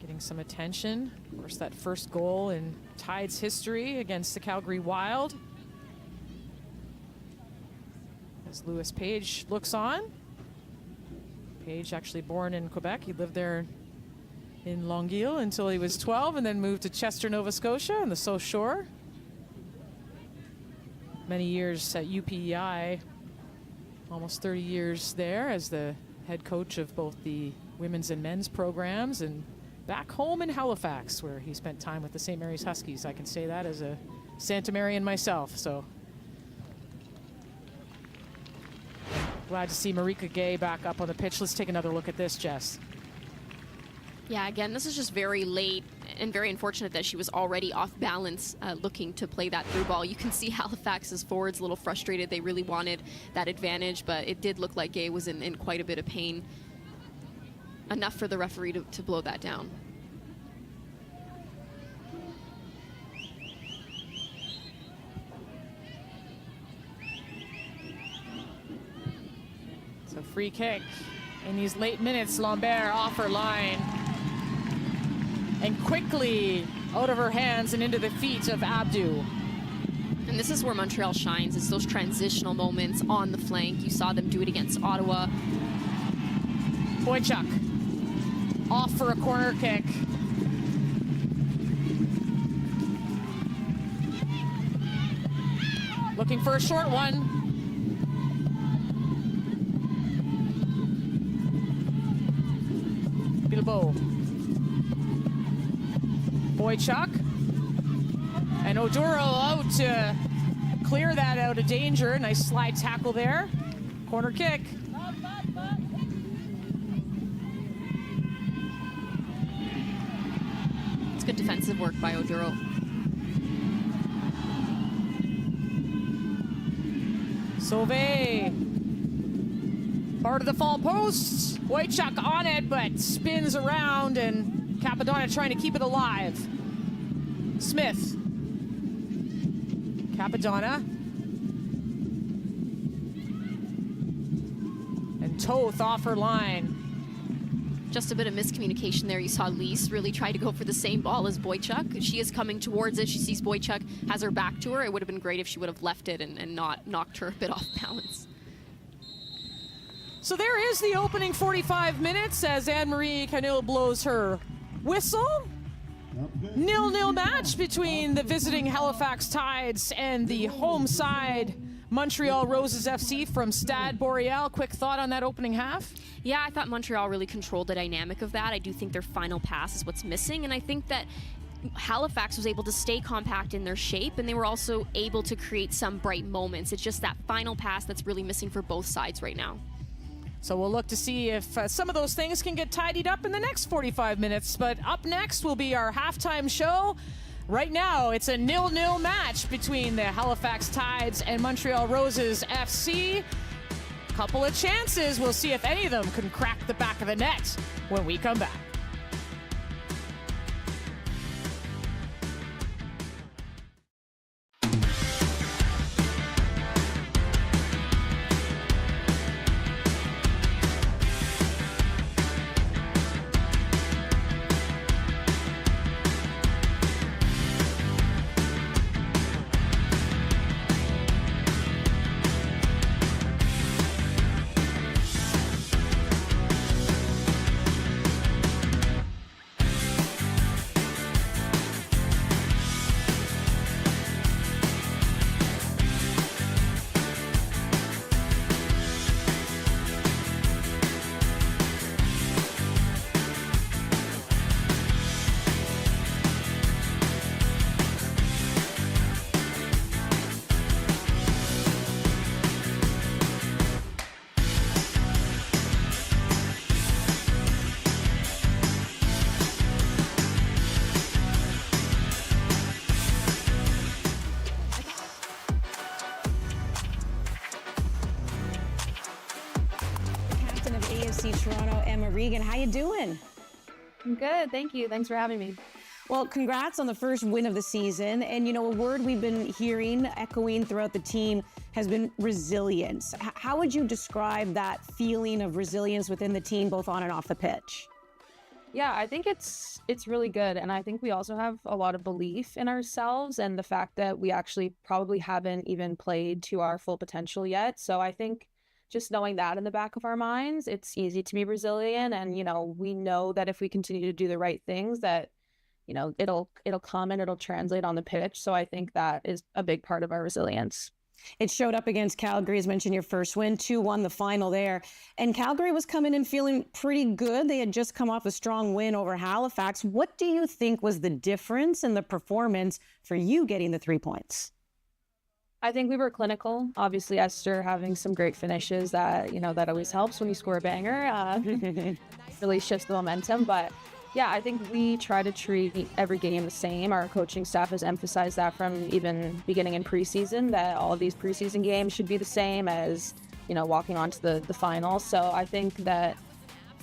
Speaker 1: getting some attention. Of course, that first goal in Tide's history against the Calgary Wild. As Lewis Page looks on. Page actually born in Quebec. He lived there in Longueuil until he was 12 and then moved to Chester, Nova Scotia on the South Shore. Many years at UPEI, almost 30 years there as the head coach of both the women's and men's programs, and back home in Halifax where he spent time with the St. Mary's Huskies. I can say that as a Santa Marian myself, so. Glad to see Marika Gay back up on the pitch. Let's take another look at this, Jess.
Speaker 2: Yeah, again, this is just very late and very unfortunate that she was already off balance looking to play that through ball. You can see Halifax's forwards a little frustrated. They really wanted that advantage, but it did look like Gay was in quite a bit of pain. Enough for the referee to blow that down.
Speaker 1: It's a free kick in these late minutes. Lambert off her line and quickly out of her hands and into the feet of Abdu.
Speaker 2: And this is where Montreal shines. It's those transitional moments on the flank. You saw them do it against Ottawa.
Speaker 1: Boychuk off for a corner kick. Looking for a short one. Bilbao. Boychuk. And Oduro out to clear that out of danger. Nice slide tackle there. Corner kick.
Speaker 2: It's good defensive work by Oduro.
Speaker 1: Sauvé. Part of the fall post. Wojciech on it, but spins around, and Capadonna trying to keep it alive. Smith. Capadonna. And Toth off her line.
Speaker 2: Just a bit of miscommunication there. You saw Lise really try to go for the same ball as Boychuk. She is coming towards it. She sees Boychuk has her back to her. It would have been great if she would have left it and not knocked her a bit off balance.
Speaker 1: So there is the opening 45 minutes as Anne-Marie Canil blows her whistle. 0-0 match between the visiting Halifax Tides and the home side Montreal Roses FC from Stade Boreal. Quick thought on that opening half?
Speaker 2: Yeah, I thought Montreal really controlled the dynamic of that. I do think their final pass is what's missing, and I think that Halifax was able to stay compact in their shape, and they were also able to create some bright moments. It's just that final pass that's really missing for both sides right now.
Speaker 1: So we'll look to see if some of those things can get tidied up in the next 45 minutes. But up next will be our halftime show. Right now, it's a 0-0 match between the Halifax Tides and Montreal Roses FC. Couple of chances. We'll see if any of them can crack the back of the net when we come back.
Speaker 5: AFC Toronto, Emma Regan. How you doing?
Speaker 6: I'm good, thank you. Thanks for having me.
Speaker 5: Well, congrats on the first win of the season. And, you know, a word we've been hearing, echoing throughout the team, has been resilience. How would you describe that feeling of resilience within the team, both on and off the pitch?
Speaker 6: Yeah, I think it's really good. And I think we also have a lot of belief in ourselves and the fact that we actually probably haven't even played to our full potential yet. So I think just knowing that in the back of our minds, it's easy to be resilient. And, you know, we know that if we continue to do the right things, that, you know, it'll come and it'll translate on the pitch. So I think that is a big part of our resilience.
Speaker 5: It showed up against Calgary, as mentioned, your first win, 2-1 the final there. And Calgary was coming in feeling pretty good. They had just come off a strong win over Halifax. What do you think was the difference in the performance for you getting the 3 points?
Speaker 6: I think we were clinical. Obviously, Esther having some great finishes that, you know, that always helps when you score a banger. Really shifts the momentum. But yeah, I think we try to treat every game the same. Our coaching staff has emphasized that from even beginning in preseason, that all of these preseason games should be the same as, you know, walking on to the final. So I think that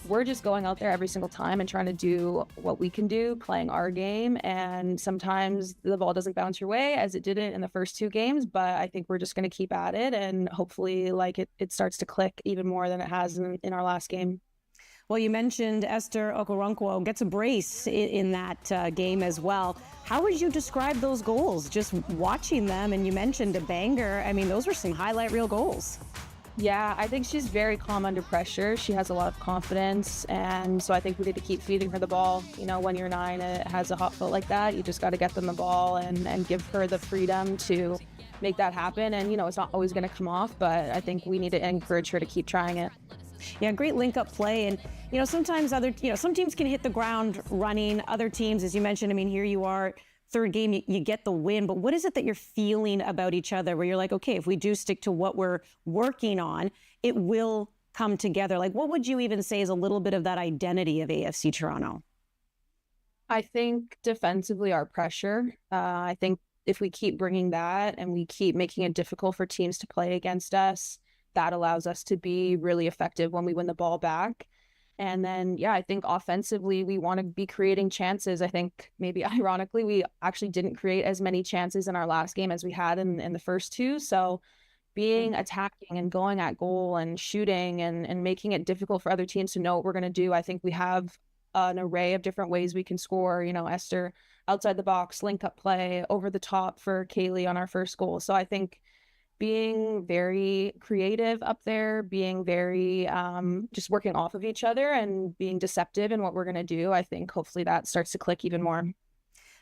Speaker 6: we're just going out there every single time and trying to do what we can do, playing our game. And sometimes the ball doesn't bounce your way, as it didn't in the first 2 games. But I think we're just going to keep at it, and hopefully like it starts to click even more than it has in our last game.
Speaker 5: Well, you mentioned Esther Okoronkwo gets a brace in that game as well. How would you describe those goals? Just watching them, and you mentioned a banger. I mean, those were some highlight reel goals.
Speaker 6: Yeah, I think she's very calm under pressure. She has a lot of confidence, and so I think we need to keep feeding her the ball. You know, when you're 9, it has a hot foot like that, you just got to get them the ball and give her the freedom to make that happen. And, you know, it's not always going to come off, but I think we need to encourage her to keep trying it.
Speaker 5: Yeah, great link-up play. And, you know, sometimes some teams can hit the ground running. Other teams, as you mentioned, I mean, here you are, third game, you get the win. But what is it that you're feeling about each other where you're like, okay, if we do stick to what we're working on, it will come together? Like, what would you even say is a little bit of that identity of AFC Toronto?
Speaker 6: I think defensively, our pressure. I think if we keep bringing that and we keep making it difficult for teams to play against us, that allows us to be really effective when we win the ball back. And then, yeah, I think offensively, we want to be creating chances. I think maybe ironically, we actually didn't create as many chances in our last game as we had in the first 2. So being attacking and going at goal and shooting and making it difficult for other teams to know what we're going to do. I think we have an array of different ways we can score. You know, Esther outside the box, link up play, over the top for Kaylee on our first goal. So I think being very creative up there, being very just working off of each other and being deceptive in what we're going to do, I think hopefully that starts to click even more.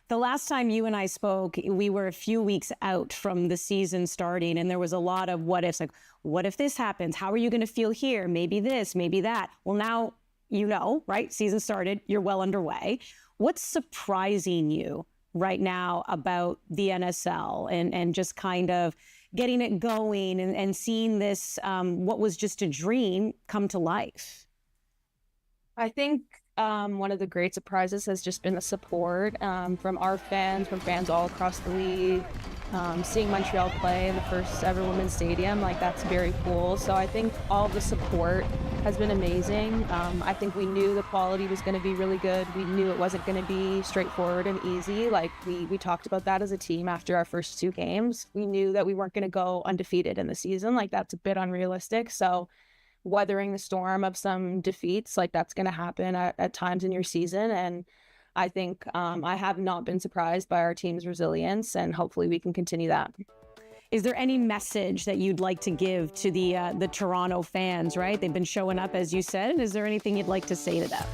Speaker 5: The last time you and I spoke, we were a few weeks out from the season starting, and there was a lot of what ifs, like, what if this happens? How are you going to feel here? Maybe this, maybe that. Well, now, you know, right? Season started, you're well underway. What's surprising you right now about the NSL and just kind of getting it going and seeing this, what was just a dream, come to life?
Speaker 6: I think one of the great surprises has just been the support from our fans, from fans all across the league. Seeing Montreal play in the first ever women's stadium, like, that's very cool. So I think all the support has been amazing. I think we knew the quality was going to be really good. We knew it wasn't going to be straightforward and easy. Like, we talked about that as a team after our first 2 games. We knew that we weren't going to go undefeated in the season. Like, that's a bit unrealistic. So weathering the storm of some defeats, like, that's going to happen at times in your season. And I think I have not been surprised by our team's resilience, and hopefully we can continue that.
Speaker 5: Is there any message that you'd like to give to the Toronto fans, right? They've been showing up, as you said. Is there anything you'd like to say to them?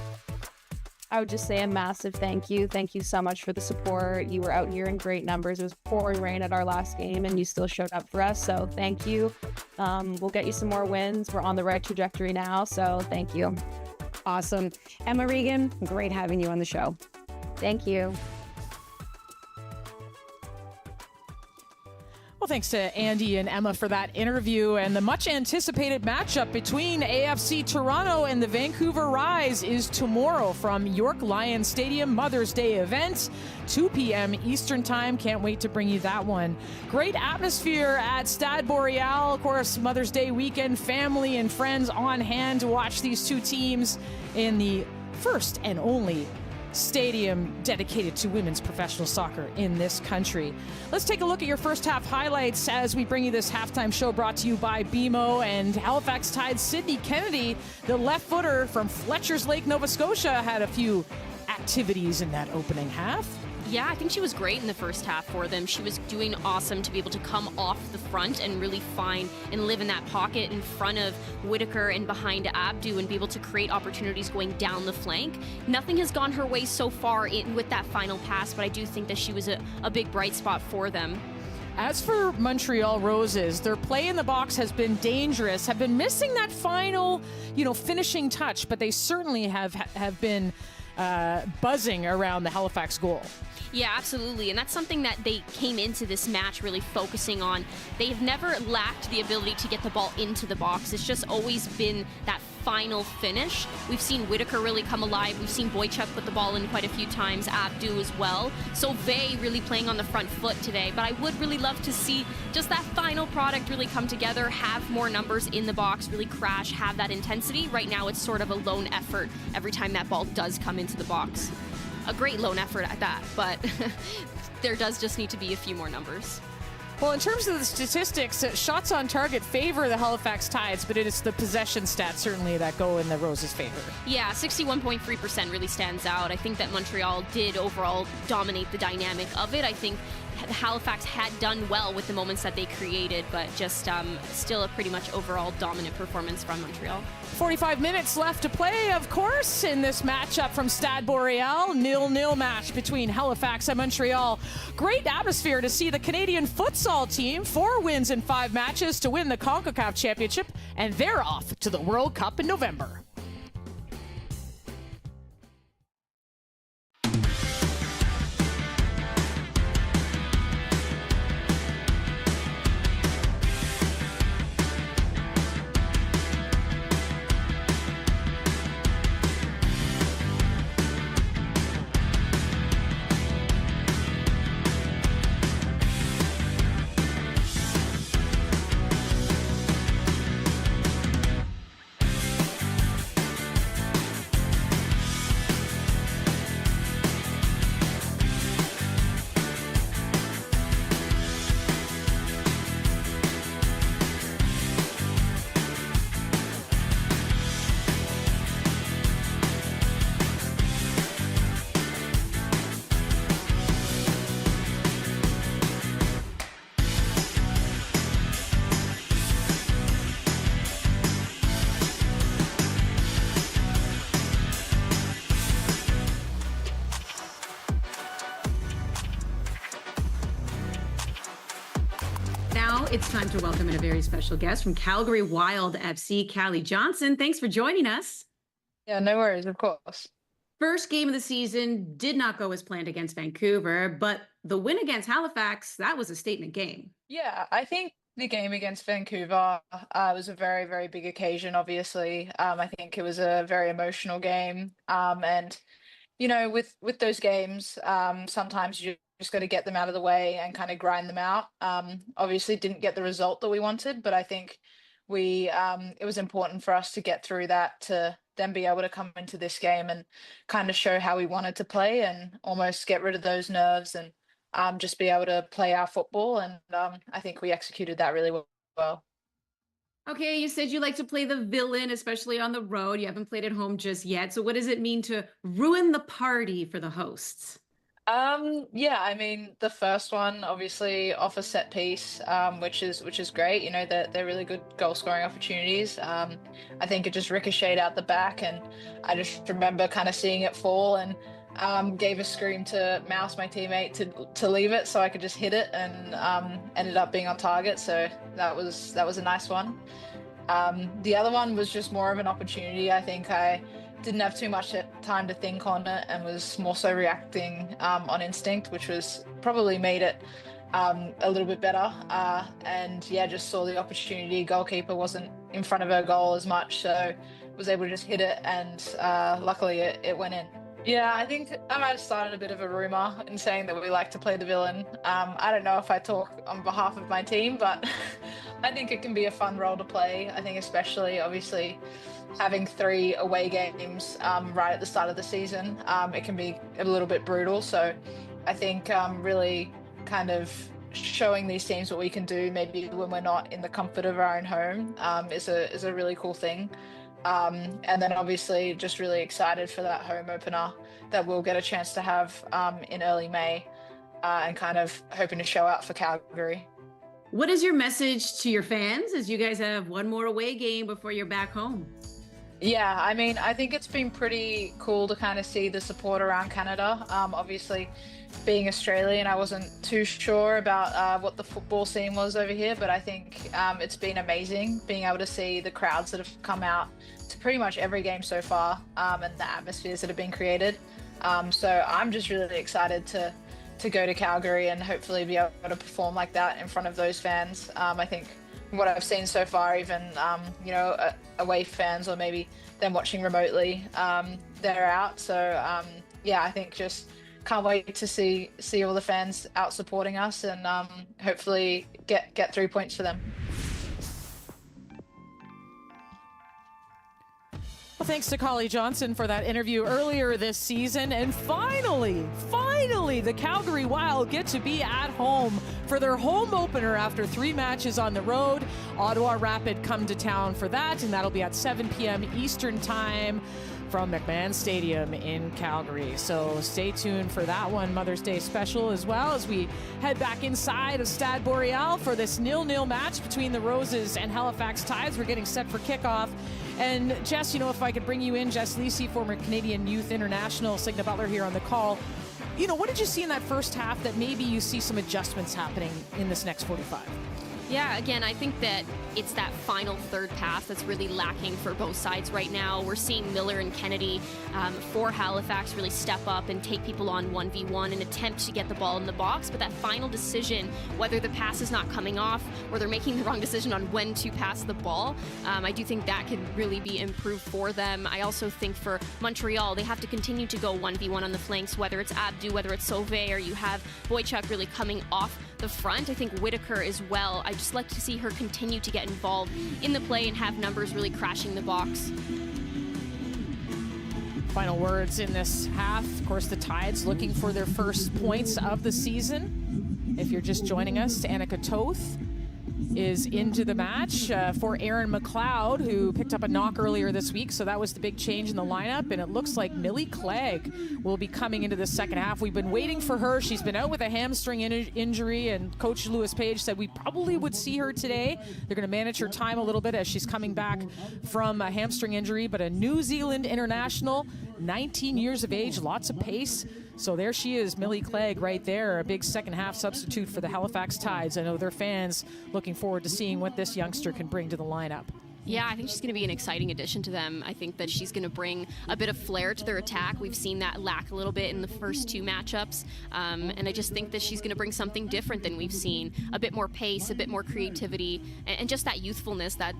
Speaker 6: I would just say a massive thank you. Thank you so much for the support. You were out here in great numbers. It was pouring rain at our last game, and you still showed up for us. So thank you. We'll get you some more wins. We're on the right trajectory now. So thank you.
Speaker 5: Awesome. Emma Regan, great having you on the show.
Speaker 6: Thank you.
Speaker 1: Well, thanks to Andy and Emma for that interview. And the much anticipated matchup between AFC Toronto and the Vancouver Rise is tomorrow from York Lions Stadium, Mother's Day event, 2 p.m. Eastern Time. Can't wait to bring you that one. Great atmosphere at Stade Boreal. Of course, Mother's Day weekend, family and friends on hand to watch these two teams in the first and only stadium dedicated to women's professional soccer in this country. Let's take a look at your first half highlights as we bring you this halftime show brought to you by BMO. And Halifax Tide Sydney Kennedy, the left footer from Fletcher's Lake, Nova Scotia, had a few activities in that opening half.
Speaker 2: Yeah, I think she was great in the first half for them. She was doing awesome to be able to come off the front and really find and live in that pocket in front of Whitaker and behind Abdu and be able to create opportunities going down the flank. Nothing has gone her way so far with that final pass, but I do think that she was a big bright spot for them.
Speaker 1: As for Montreal Roses, their play in the box has been dangerous, have been missing that final, finishing touch, but they certainly have been buzzing around the Halifax goal.
Speaker 2: Yeah, absolutely. And that's something that they came into this match really focusing on. They've never lacked the ability to get the ball into the box. It's just always been that final finish. We've seen Whitaker really come alive. We've seen Boychuk put the ball in quite a few times, Abdu as well. So Vey really playing on the front foot today. But I would really love to see just that final product really come together, have more numbers in the box, really crash, have that intensity. Right now it's sort of a lone effort every time that ball does come into the box. A great lone effort at that, but there does just need to be a few more numbers.
Speaker 1: Well, in terms of the statistics, shots on target favor the Halifax Tides, but it is the possession stats certainly that go in the Roses' favor.
Speaker 2: Yeah, 61.3% really stands out. I think that Montreal did overall dominate the dynamic of it. I think Halifax had done well with the moments that they created, but just still a pretty much overall dominant performance from Montreal.
Speaker 1: 45 minutes left to play, of course, in this matchup from Stade Boreal. 0-0 match between Halifax and Montreal. Great atmosphere to see the Canadian futsal team, 4 wins in 5 matches to win the CONCACAF Championship, and they're off to the World Cup in November.
Speaker 7: Now it's time to welcome in a very special guest from Calgary Wild FC, Callie Johnson. Thanks for joining us.
Speaker 8: Yeah, no worries, of course.
Speaker 7: First game of the season did not go as planned against Vancouver, but the win against Halifax, that was a statement game.
Speaker 8: Yeah, I think the game against Vancouver was a very, very big occasion, obviously. I think it was a very emotional game. And, with those games, sometimes you just got to get them out of the way and kind of grind them out. Obviously didn't get the result that we wanted, but I think it was important for us to get through that to then be able to come into this game and kind of show how we wanted to play and almost get rid of those nerves and just be able to play our football. And I think we executed that really well.
Speaker 7: Okay, you said you like to play the villain, especially on the road. You haven't played at home just yet. So what does it mean to ruin the party for the hosts?
Speaker 8: Yeah, I mean, the first one obviously off a set piece, which is great. They're really good goal scoring opportunities. I think it just ricocheted out the back, and I just remember kind of seeing it fall and gave a scream to Mouse, my teammate, to leave it so I could just hit it, and ended up being on target. So that was a nice one. The other one was just more of an opportunity. I think I didn't have too much time to think on it and was more so reacting on instinct, which was probably made it a little bit better. And yeah, just saw the opportunity. Goalkeeper wasn't in front of her goal as much, so was able to just hit it, and luckily it went in. Yeah, I think I might have started a bit of a rumor in saying that we like to play the villain. I don't know if I talk on behalf of my team, but I think it can be a fun role to play. I think especially, obviously, having 3 away games right at the start of the season, it can be a little bit brutal. So I think really kind of showing these teams what we can do, maybe when we're not in the comfort of our own home, is a really cool thing. And then obviously just really excited for that home opener that we'll get a chance to have in early May, and kind of hoping to show out for Calgary.
Speaker 7: What is your message to your fans as you guys have one more away game before you're back home?
Speaker 8: Yeah, I mean, I think it's been pretty cool to kind of see the support around Canada. Obviously, being Australian, I wasn't too sure about what the football scene was over here, but I think it's been amazing being able to see the crowds that have come out to pretty much every game so far, and the atmospheres that have been created. So I'm just really excited to go to Calgary and hopefully be able to perform like that in front of those fans. I think what I've seen so far, even away fans or maybe them watching remotely, they're out. So yeah, I think just can't wait to see all the fans out supporting us, and hopefully get 3 points for them.
Speaker 1: Well, thanks to Collie Johnson for that interview earlier this season. And finally, the Calgary Wild get to be at home for their home opener after 3 matches on the road. Ottawa Rapid come to town for that, and that'll be at 7 p.m. Eastern Time from McMahon Stadium in Calgary. So stay tuned for that one, Mother's Day special, as well as we head back inside of Stade Boreal for this 0-0 match between the Roses and Halifax Tides. We're getting set for kickoff. And Jess, if I could bring you in, Jess Lisi, former Canadian Youth International, Signa Butler here on the call. What did you see in that first half that maybe you see some adjustments happening in this next 45?
Speaker 2: Yeah, again, I think that it's that final third pass that's really lacking for both sides right now. We're seeing Miller and Kennedy for Halifax really step up and take people on 1v1 and attempt to get the ball in the box. But that final decision, whether the pass is not coming off or they're making the wrong decision on when to pass the ball, I do think that can really be improved for them. I also think for Montreal, they have to continue to go 1v1 on the flanks, whether it's Abdu, whether it's Sauvé, or you have Boychuk really coming off the front. I think Whitaker as well. I just like to see her continue to get involved in the play and have numbers really crashing the box.
Speaker 1: Final words in this half. Of course, the Tides looking for their first points of the season. If you're just joining us, Annika Toth is into the match for Aaron McLeod, who picked up a knock earlier this week. So that was the big change in the lineup. And it looks like Millie Clegg will be coming into the second half. We've been waiting for her. She's been out with a hamstring injury, and Coach Lewis Page said we probably would see her today. They're going to manage her time a little bit as she's coming back from a hamstring injury, but a New Zealand international, 19 years of age, lots of pace. So there she is, Millie Clegg right there, a big second half substitute for the Halifax Tides. I know their fans looking forward to seeing what this youngster can bring to the lineup.
Speaker 2: Yeah, I think she's going to be an exciting addition to them. I think that she's going to bring a bit of flair to their attack. We've seen that lack a little bit in the first 2 matchups. And I just think that she's going to bring something different than we've seen. A bit more pace, a bit more creativity, and just that youthfulness that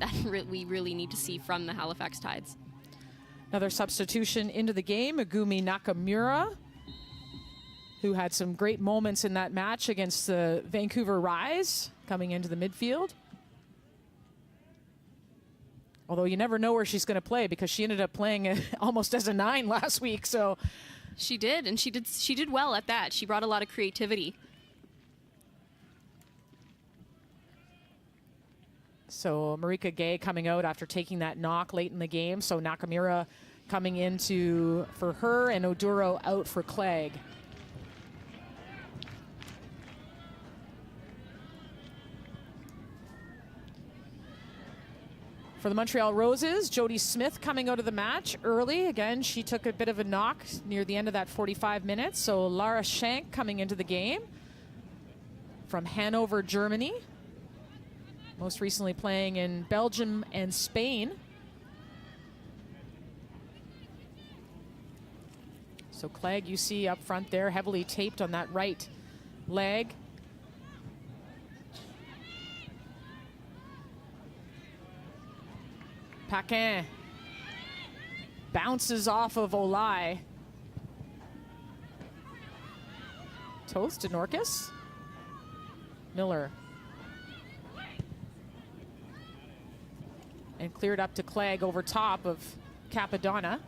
Speaker 2: we really need to see from the Halifax Tides.
Speaker 1: Another substitution into the game, Megumi Nakamura, who had some great moments in that match against the Vancouver Rise, coming into the midfield. Although you never know where she's going to play, because she ended up playing almost as a 9 last week. So
Speaker 2: she did, and she did well at that. She brought a lot of creativity.
Speaker 1: So Marika Gay coming out after taking that knock late in the game. So Nakamura coming into for her, and Oduro out for Clegg. For the Montreal Roses, Jody Smith coming out of the match early. Again, she took a bit of a knock near the end of that 45 minutes. So Lara Schenk coming into the game from Hanover, Germany. Most recently playing in Belgium and Spain. So Clegg, you see up front there, heavily taped on that right leg. Paquin bounces off of Olai. Toth to Norcus. Miller. And cleared up to Clegg over top of Capadonna.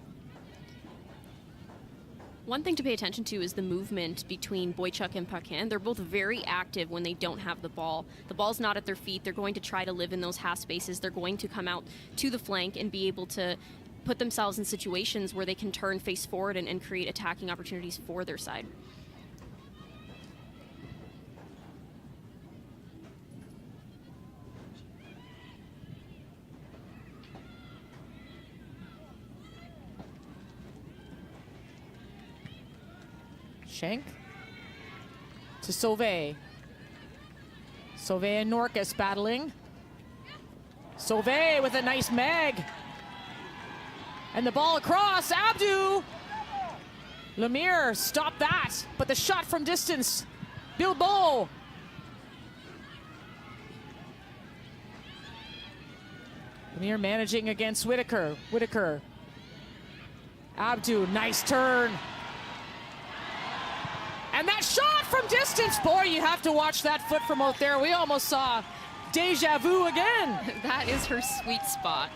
Speaker 2: One thing to pay attention to is the movement between Boychuk and Paquin. They're both very active when they don't have the ball. The ball's not at their feet. They're going to try to live in those half spaces. They're going to come out to the flank and be able to put themselves in situations where they can turn face forward and create attacking opportunities for their side.
Speaker 1: Schenk to Sauvé. Sauvé and Norcus battling. Sauvé with a nice mag. And the ball across. Abdu. Lemire stopped that. But the shot from distance. Bilbao. Lemire managing against Whitaker. Whitaker. Abdu, nice turn. And that shot from distance, boy, you have to watch that foot from out there. We almost saw deja vu again.
Speaker 2: That is her sweet spot.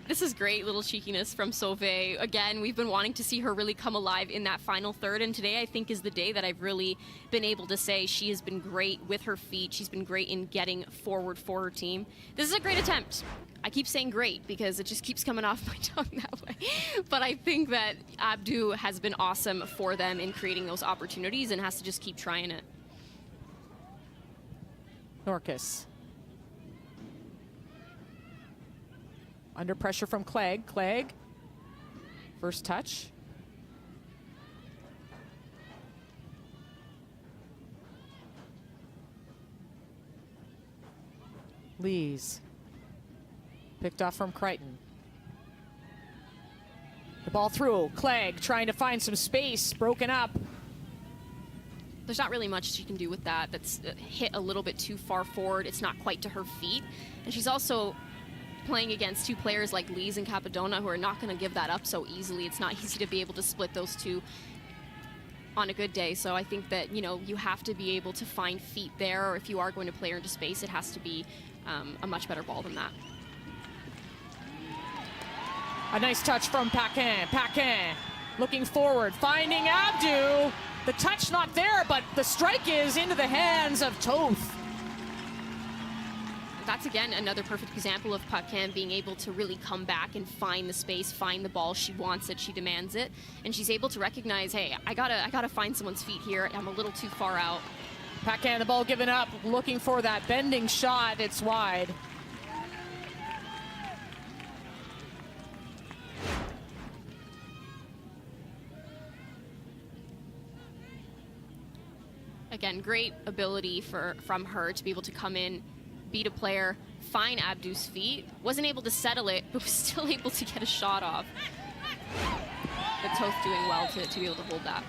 Speaker 2: This is great little cheekiness from Sauvé. Again, we've been wanting to see her really come alive in that final third, and today I think is the day that I've really been able to say she has been great with her feet. She's been great in getting forward for her team. This is a great attempt. I keep saying great because it just keeps coming off my tongue that way. But I think that Abdu has been awesome for them in creating those opportunities and has to just keep trying it.
Speaker 1: Norcus. Under pressure from Clegg. Clegg. First touch. Lees. Picked off from Crichton. The ball through. Clegg trying to find some space. Broken up.
Speaker 2: There's not really much she can do with that. That's hit a little bit too far forward. It's not quite to her feet. And she's also playing against two players like Lees and Capadonna who are not going to give that up so easily. It's not easy to be able to split those two on a good day. So I think that, you know, you have to be able to find feet there, or if you are going to play her into space, it has to be a much better ball than that.
Speaker 1: A nice touch from Paquin. Paquin looking forward, finding Abdu. The touch not there, but the strike is into the hands of Toth.
Speaker 2: That's, again, another perfect example of Paquin being able to really come back and find the space, find the ball. She wants it, she demands it, and she's able to recognize, hey, I gotta find someone's feet here. I'm a little too far out.
Speaker 1: Paquin, the ball given up, looking for that bending shot. It's wide.
Speaker 2: Again, great ability from her to be able to come in, beat a player, find Abdu's feet. Wasn't able to settle it, but was still able to get a shot off. But Toth doing well to be able to hold that.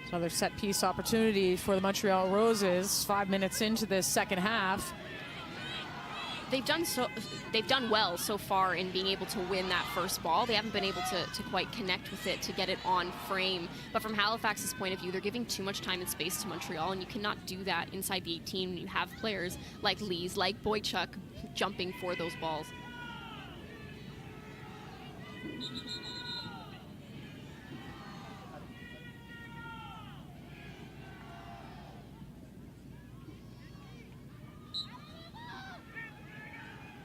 Speaker 1: Another set piece opportunity for the Montreal Roses 5 minutes into this second half.
Speaker 2: They've done well so far in being able to win that first ball. They haven't been able to quite connect with it to get it on frame. But from Halifax's point of view, they're giving too much time and space to Montreal, and you cannot do that inside the 18 when you have players like Lees, like Boychuk, jumping for those balls.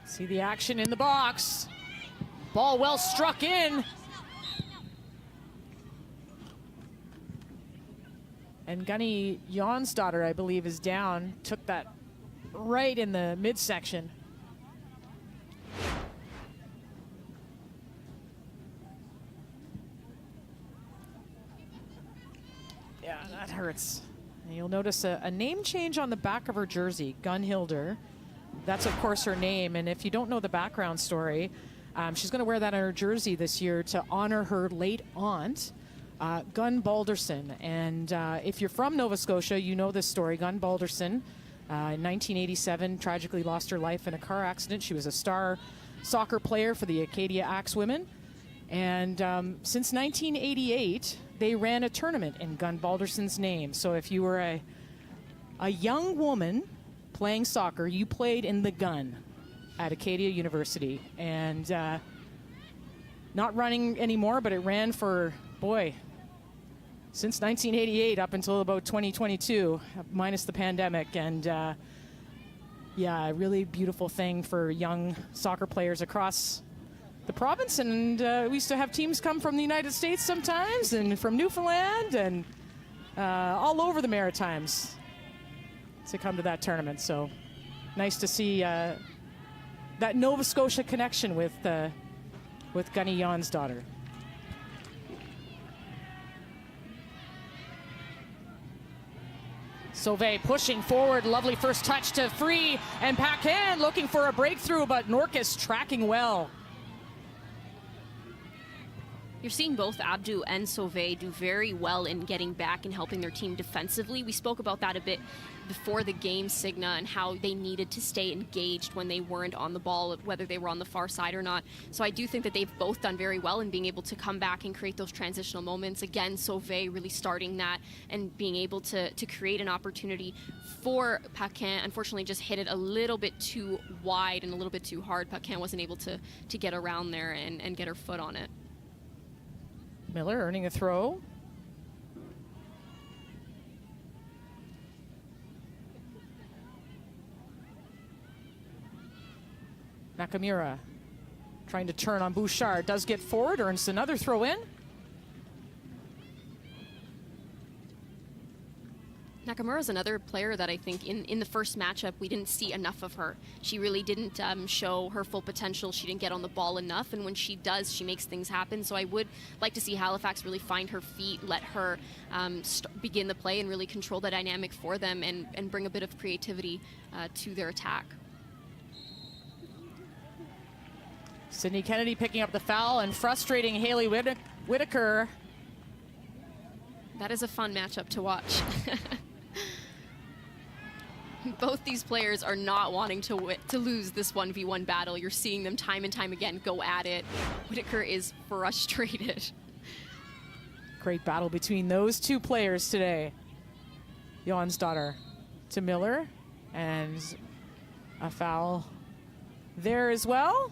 Speaker 1: See the action in the box. Ball well struck in. And Gunny Jonsdottir, I believe, is down. Took that right in the midsection. Yeah, that hurts. And you'll notice a name change on the back of her jersey, Gunhilder. That's, of course, her name. And if you don't know the background story, she's going to wear that on her jersey this year to honor her late aunt, Gun Balderson. And if you're from Nova Scotia, you know this story. Gun Balderson, in 1987, tragically lost her life in a car accident. She was a star soccer player for the Acadia Axe women. And since 1988, they ran a tournament in Gun Balderson's name. So if you were a young woman playing soccer, you played in the Gun at Acadia University. And not running anymore, but it ran for, boy, since 1988 up until about 2022, minus the pandemic. And yeah, a really beautiful thing for young soccer players across the province. And we used to have teams come from the United States sometimes, and from Newfoundland, and all over the Maritimes to come to that tournament. So nice to see that Nova Scotia connection with Gunny Jan's daughter. Sauvé pushing forward, lovely first touch to free, and Paquin looking for a breakthrough, but Norcus tracking well.
Speaker 2: You're seeing both Abdu and Sauvé do very well in getting back and helping their team defensively. We spoke about that a bit before the game, Signa, and how they needed to stay engaged when they weren't on the ball, whether they were on the far side or not. So I do think that they've both done very well in being able to come back and create those transitional moments. Again, Sauvé really starting that and being able to create an opportunity for Paquin. Unfortunately, just hit it a little bit too wide and a little bit too hard. Paquin wasn't able to get around there and get her foot on it.
Speaker 1: Miller earning a throw. Nakamura trying to turn on Bouchard. Does get forward, earns another throw in.
Speaker 2: Nakamura is another player that I think in the first matchup, we didn't see enough of her. She really didn't show her full potential. She didn't get on the ball enough, and when she does, she makes things happen. So I would like to see Halifax really find her feet, let her begin the play and really control the dynamic for them and bring a bit of creativity to their attack.
Speaker 1: Sydney Kennedy picking up the foul and frustrating Haley Whitaker.
Speaker 2: That is a fun matchup to watch. Both these players are not wanting to lose this 1v1 battle. You're seeing them time and time again go at it. Whitaker is frustrated.
Speaker 1: Great battle between those two players today. Jan's daughter to Miller, and a foul there as well.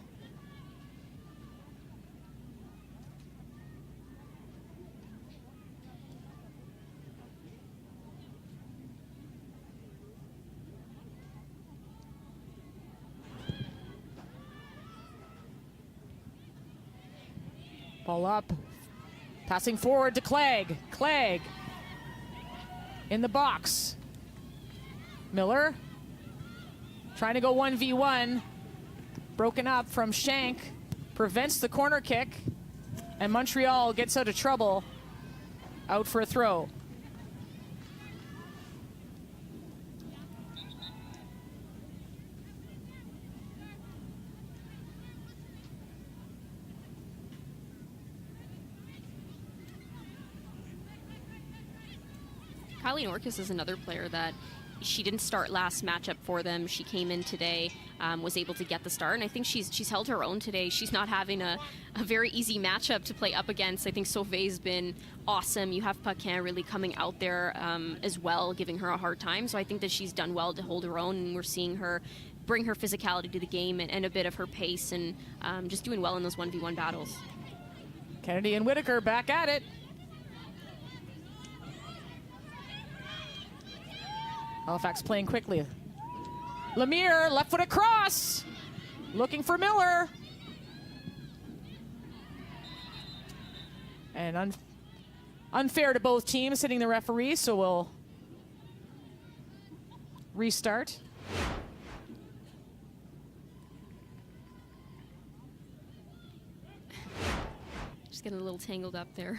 Speaker 1: Ball up, passing forward to Clegg. Clegg in the box. Miller trying to go 1v1. Broken up from Shank, prevents the corner kick, and Montreal gets out of trouble, out for a throw.
Speaker 2: Kylie Norcus is another player that she didn't start last matchup for them. She came in today, was able to get the start, and I think she's held her own today. She's not having a very easy matchup to play up against. I think Sauvé's been awesome. You have Paquin really coming out there as well, giving her a hard time. So I think that she's done well to hold her own, and we're seeing her bring her physicality to the game and a bit of her pace, and just doing well in those 1v1 battles.
Speaker 1: Kennedy and Whitaker back at it. Halifax playing quickly. Lemire, left foot across. Looking for Miller. And unfair to both teams, hitting the referee, so we'll restart.
Speaker 2: Just getting a little tangled up there.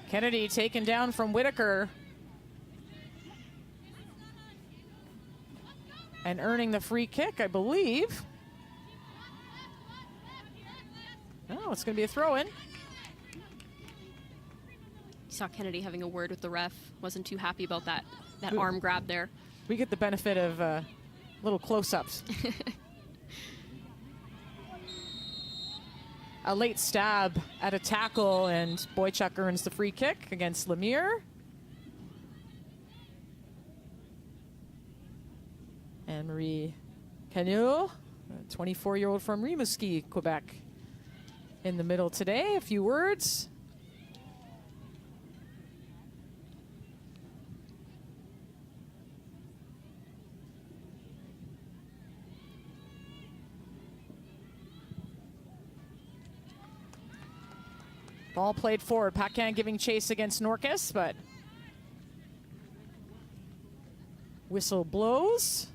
Speaker 1: Kennedy taken down from Whitaker. And earning the free kick, I believe. Oh, it's going to be a throw-in.
Speaker 2: You saw Kennedy having a word with the ref. Wasn't too happy about that arm grab there.
Speaker 1: We get the benefit of little close-ups. A late stab at a tackle, and Boychuk earns the free kick against Lemire. Anne-Marie Cagneau, a 24-year-old from Rimouski, Quebec, in the middle today. A few words. Ball played forward. Paquin giving chase against Norcas, but whistle blows.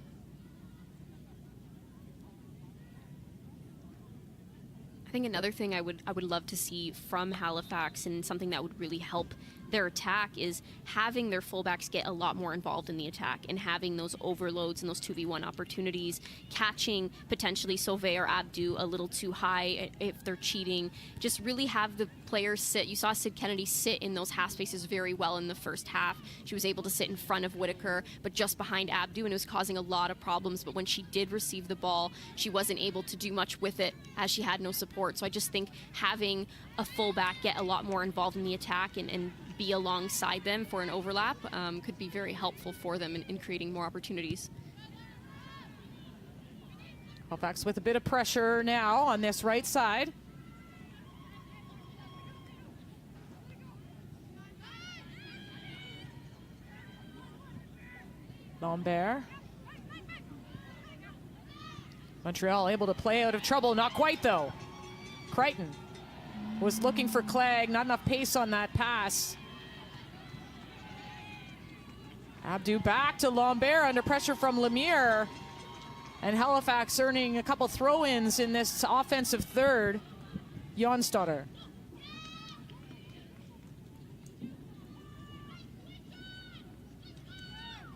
Speaker 2: I think another thing I would love to see from Halifax, and something that would really help their attack, is having their fullbacks get a lot more involved in the attack and having those overloads and those 2v1 opportunities, catching potentially Sauvé or Abdou a little too high if they're cheating. Just really have the players sit. You saw Sid Kennedy sit in those half spaces very well in the first half. She was able to sit in front of Whitaker, but just behind Abdou, and it was causing a lot of problems. But when she did receive the ball, she wasn't able to do much with it as she had no support. So I just think having a fullback get a lot more involved in the attack and be alongside them for an overlap could be very helpful for them in creating more opportunities.
Speaker 1: Halifax with a bit of pressure now on this right side. Lambert. Montreal able to play out of trouble, not quite though. Crichton was looking for Clegg, not enough pace on that pass. Abdou back to Lambert under pressure from Lemire. And Halifax earning a couple throw-ins in this offensive third. Jonsdotter.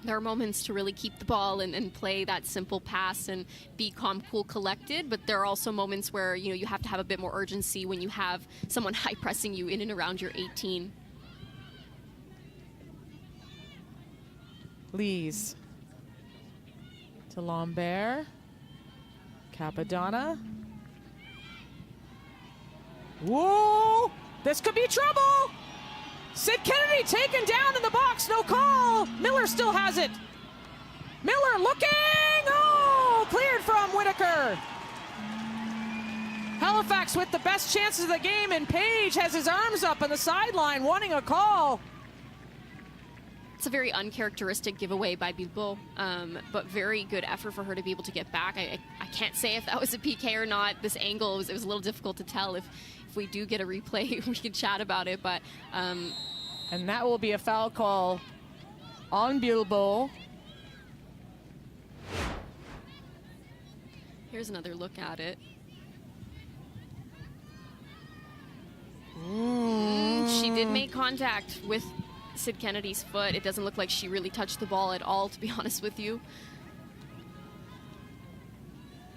Speaker 2: There are moments to really keep the ball and play that simple pass and be calm, cool, collected, but there are also moments where you have to have a bit more urgency when you have someone high pressing you in and around your 18.
Speaker 1: Lees to Lambert. Capadonna. Whoa! This could be trouble! Sid Kennedy taken down in the box, no call. Miller still has it. Miller looking, oh, cleared from Whitaker. Halifax with the best chances of the game, and Page has his arms up on the sideline wanting a call.
Speaker 2: It's a very uncharacteristic giveaway by Bilbao, but very good effort for her to be able to get back. I can't say if that was a PK or not. This angle, it was a little difficult to tell. If we do get a replay, we can chat about it, but...
Speaker 1: and that will be a foul call on Bilbao.
Speaker 2: Here's another look at it. She did make contact with Sid Kennedy's foot. It doesn't look like she really touched the ball at all, to be honest with you.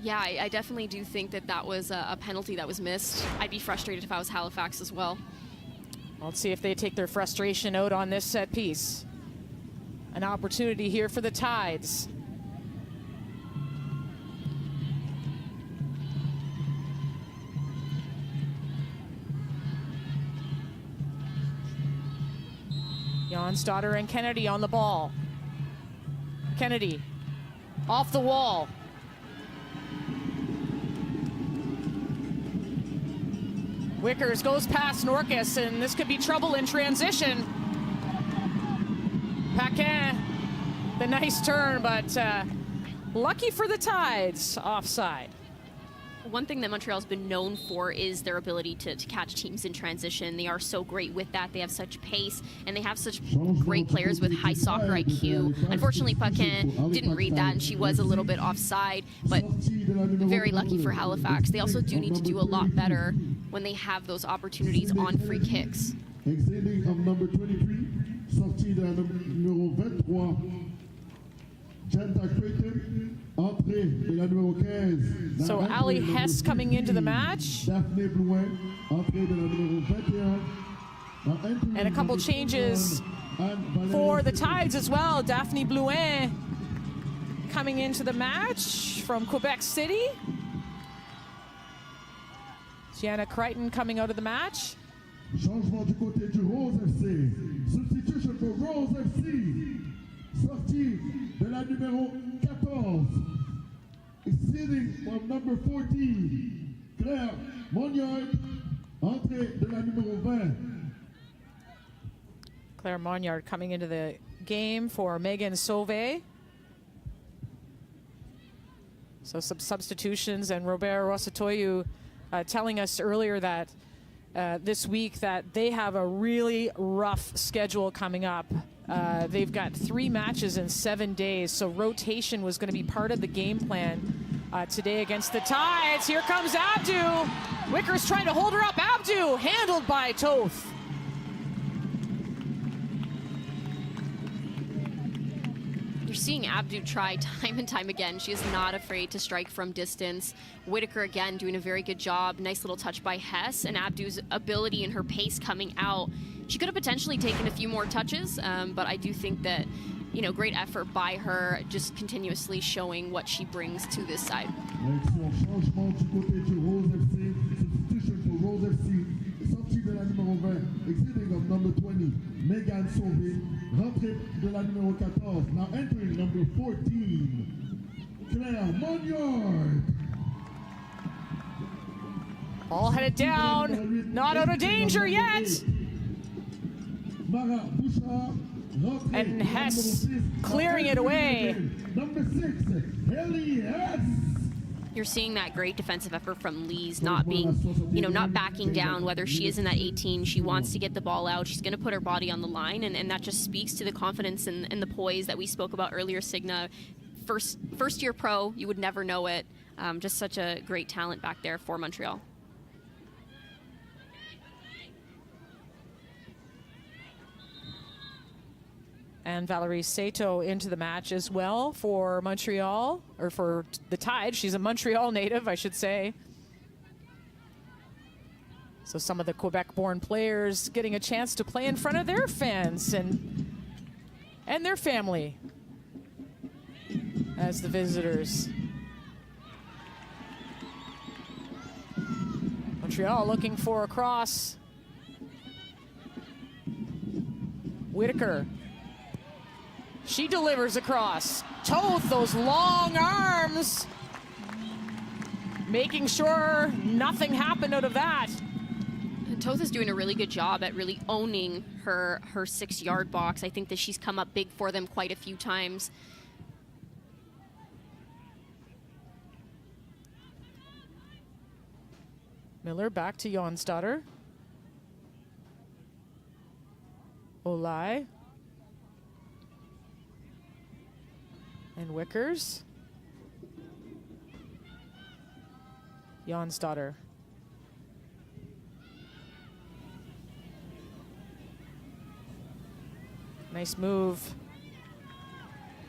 Speaker 2: Yeah, I definitely do think that was a penalty that was missed. I'd be frustrated if I was Halifax as well.
Speaker 1: Let's see if they take their frustration out on this set piece. An opportunity here for the Tides. Jonsdotter and Kennedy on the ball. Kennedy off the wall. Wickers goes past Norcas, and this could be trouble in transition. Paquin, the nice turn, but lucky for the Tides, offside.
Speaker 2: One thing that Montreal's been known for is their ability to catch teams in transition. They are so great with that. They have such pace, and they have such great players with high soccer IQ. Unfortunately, Paquin didn't read that, and she was a little bit offside, but very lucky for Halifax. They also do need to do a lot better when they have those opportunities on free kicks.
Speaker 9: Exceeding of number 23, sortie de la numéro 23, Janta Creighton, entrée de la numéro 15.
Speaker 1: So Ali Hess coming into the match.
Speaker 9: Daphne Blouin, entrée de la numéro 21.
Speaker 1: And a couple changes for the Tides as well. Daphne Blouin coming into the match from Quebec City. Gianna Crichton coming out of the match.
Speaker 9: Changement du côté du Rose FC. Substitution for Rose FC. Sortie de la numéro 14. Exceeding from number 14. Claire Moniard. Entrée de la numéro 20.
Speaker 1: Claire Moniard coming into the game for Megan Sauvé. So some substitutions, and Robert Rosatoyu telling us earlier that this week that they have a really rough schedule coming up. They've got 3 matches in 7 days, so rotation was going to be part of the game plan today against the Tides. Here comes Abdu. Wicker's trying to hold her up. Abdu handled by Toth.
Speaker 2: You're seeing Abdu try time and time again. She is not afraid to strike from distance. Whitaker again doing a very good job. Nice little touch by Hess, and Abdu's ability and her pace coming out. She could have potentially taken a few more touches, but I do think that, you know, great effort by her, just continuously showing what she brings to this side.
Speaker 9: Changement du côté du Rose FC. Substitution for Rose FC. Sortie de la numéro 20. Exceeding of number 20. Megan Sauvé. Rentrée de la numéro 14. Now entering number 14. Claire Moniard.
Speaker 1: All headed down. Not out of danger yet.
Speaker 9: Mara Bouchard.
Speaker 1: And Hess clearing it away.
Speaker 9: Number 6, Haley Hess.
Speaker 2: You're seeing that great defensive effort from Lees, not being, you know, not backing down, whether she is in that 18, she wants to get the ball out, she's going to put her body on the line, and that just speaks to the confidence and the poise that we spoke about earlier, Signa. First year pro, you would never know it. Just such a great talent back there for Montreal.
Speaker 1: And Valerie Sato into the match as well for Montreal, or for the Tide. She's a Montreal native, I should say. So some of the Quebec-born players getting a chance to play in front of their fans and their family as the visitors. Montreal looking for a cross. Whitaker. She delivers across. Toth, those long arms. Making sure nothing happened out of that.
Speaker 2: Toth is doing a really good job at really owning her 6-yard box. I think that she's come up big for them quite a few times.
Speaker 1: Miller back to Jonsdotter. Olai. And Wickers. Jonsdotter. Nice move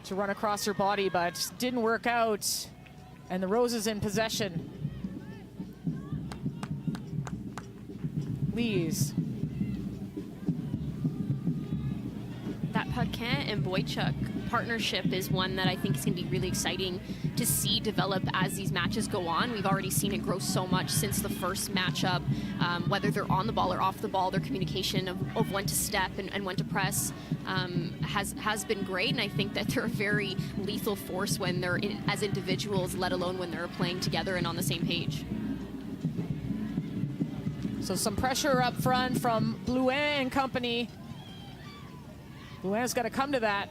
Speaker 1: to run across her body, but didn't work out. And the Roses in possession. Lees.
Speaker 2: That Paquin and Boychuk partnership is one that I think is going to be really exciting to see develop as these matches go on. We've already seen it grow so much since the first matchup, whether they're on the ball or off the ball, their communication of when to step and when to press has been great, and I think that they're a very lethal force when they're as individuals, let alone when they're playing together and on the same page.
Speaker 1: So some pressure up front from Blouin and company. Blouin's got to come to that.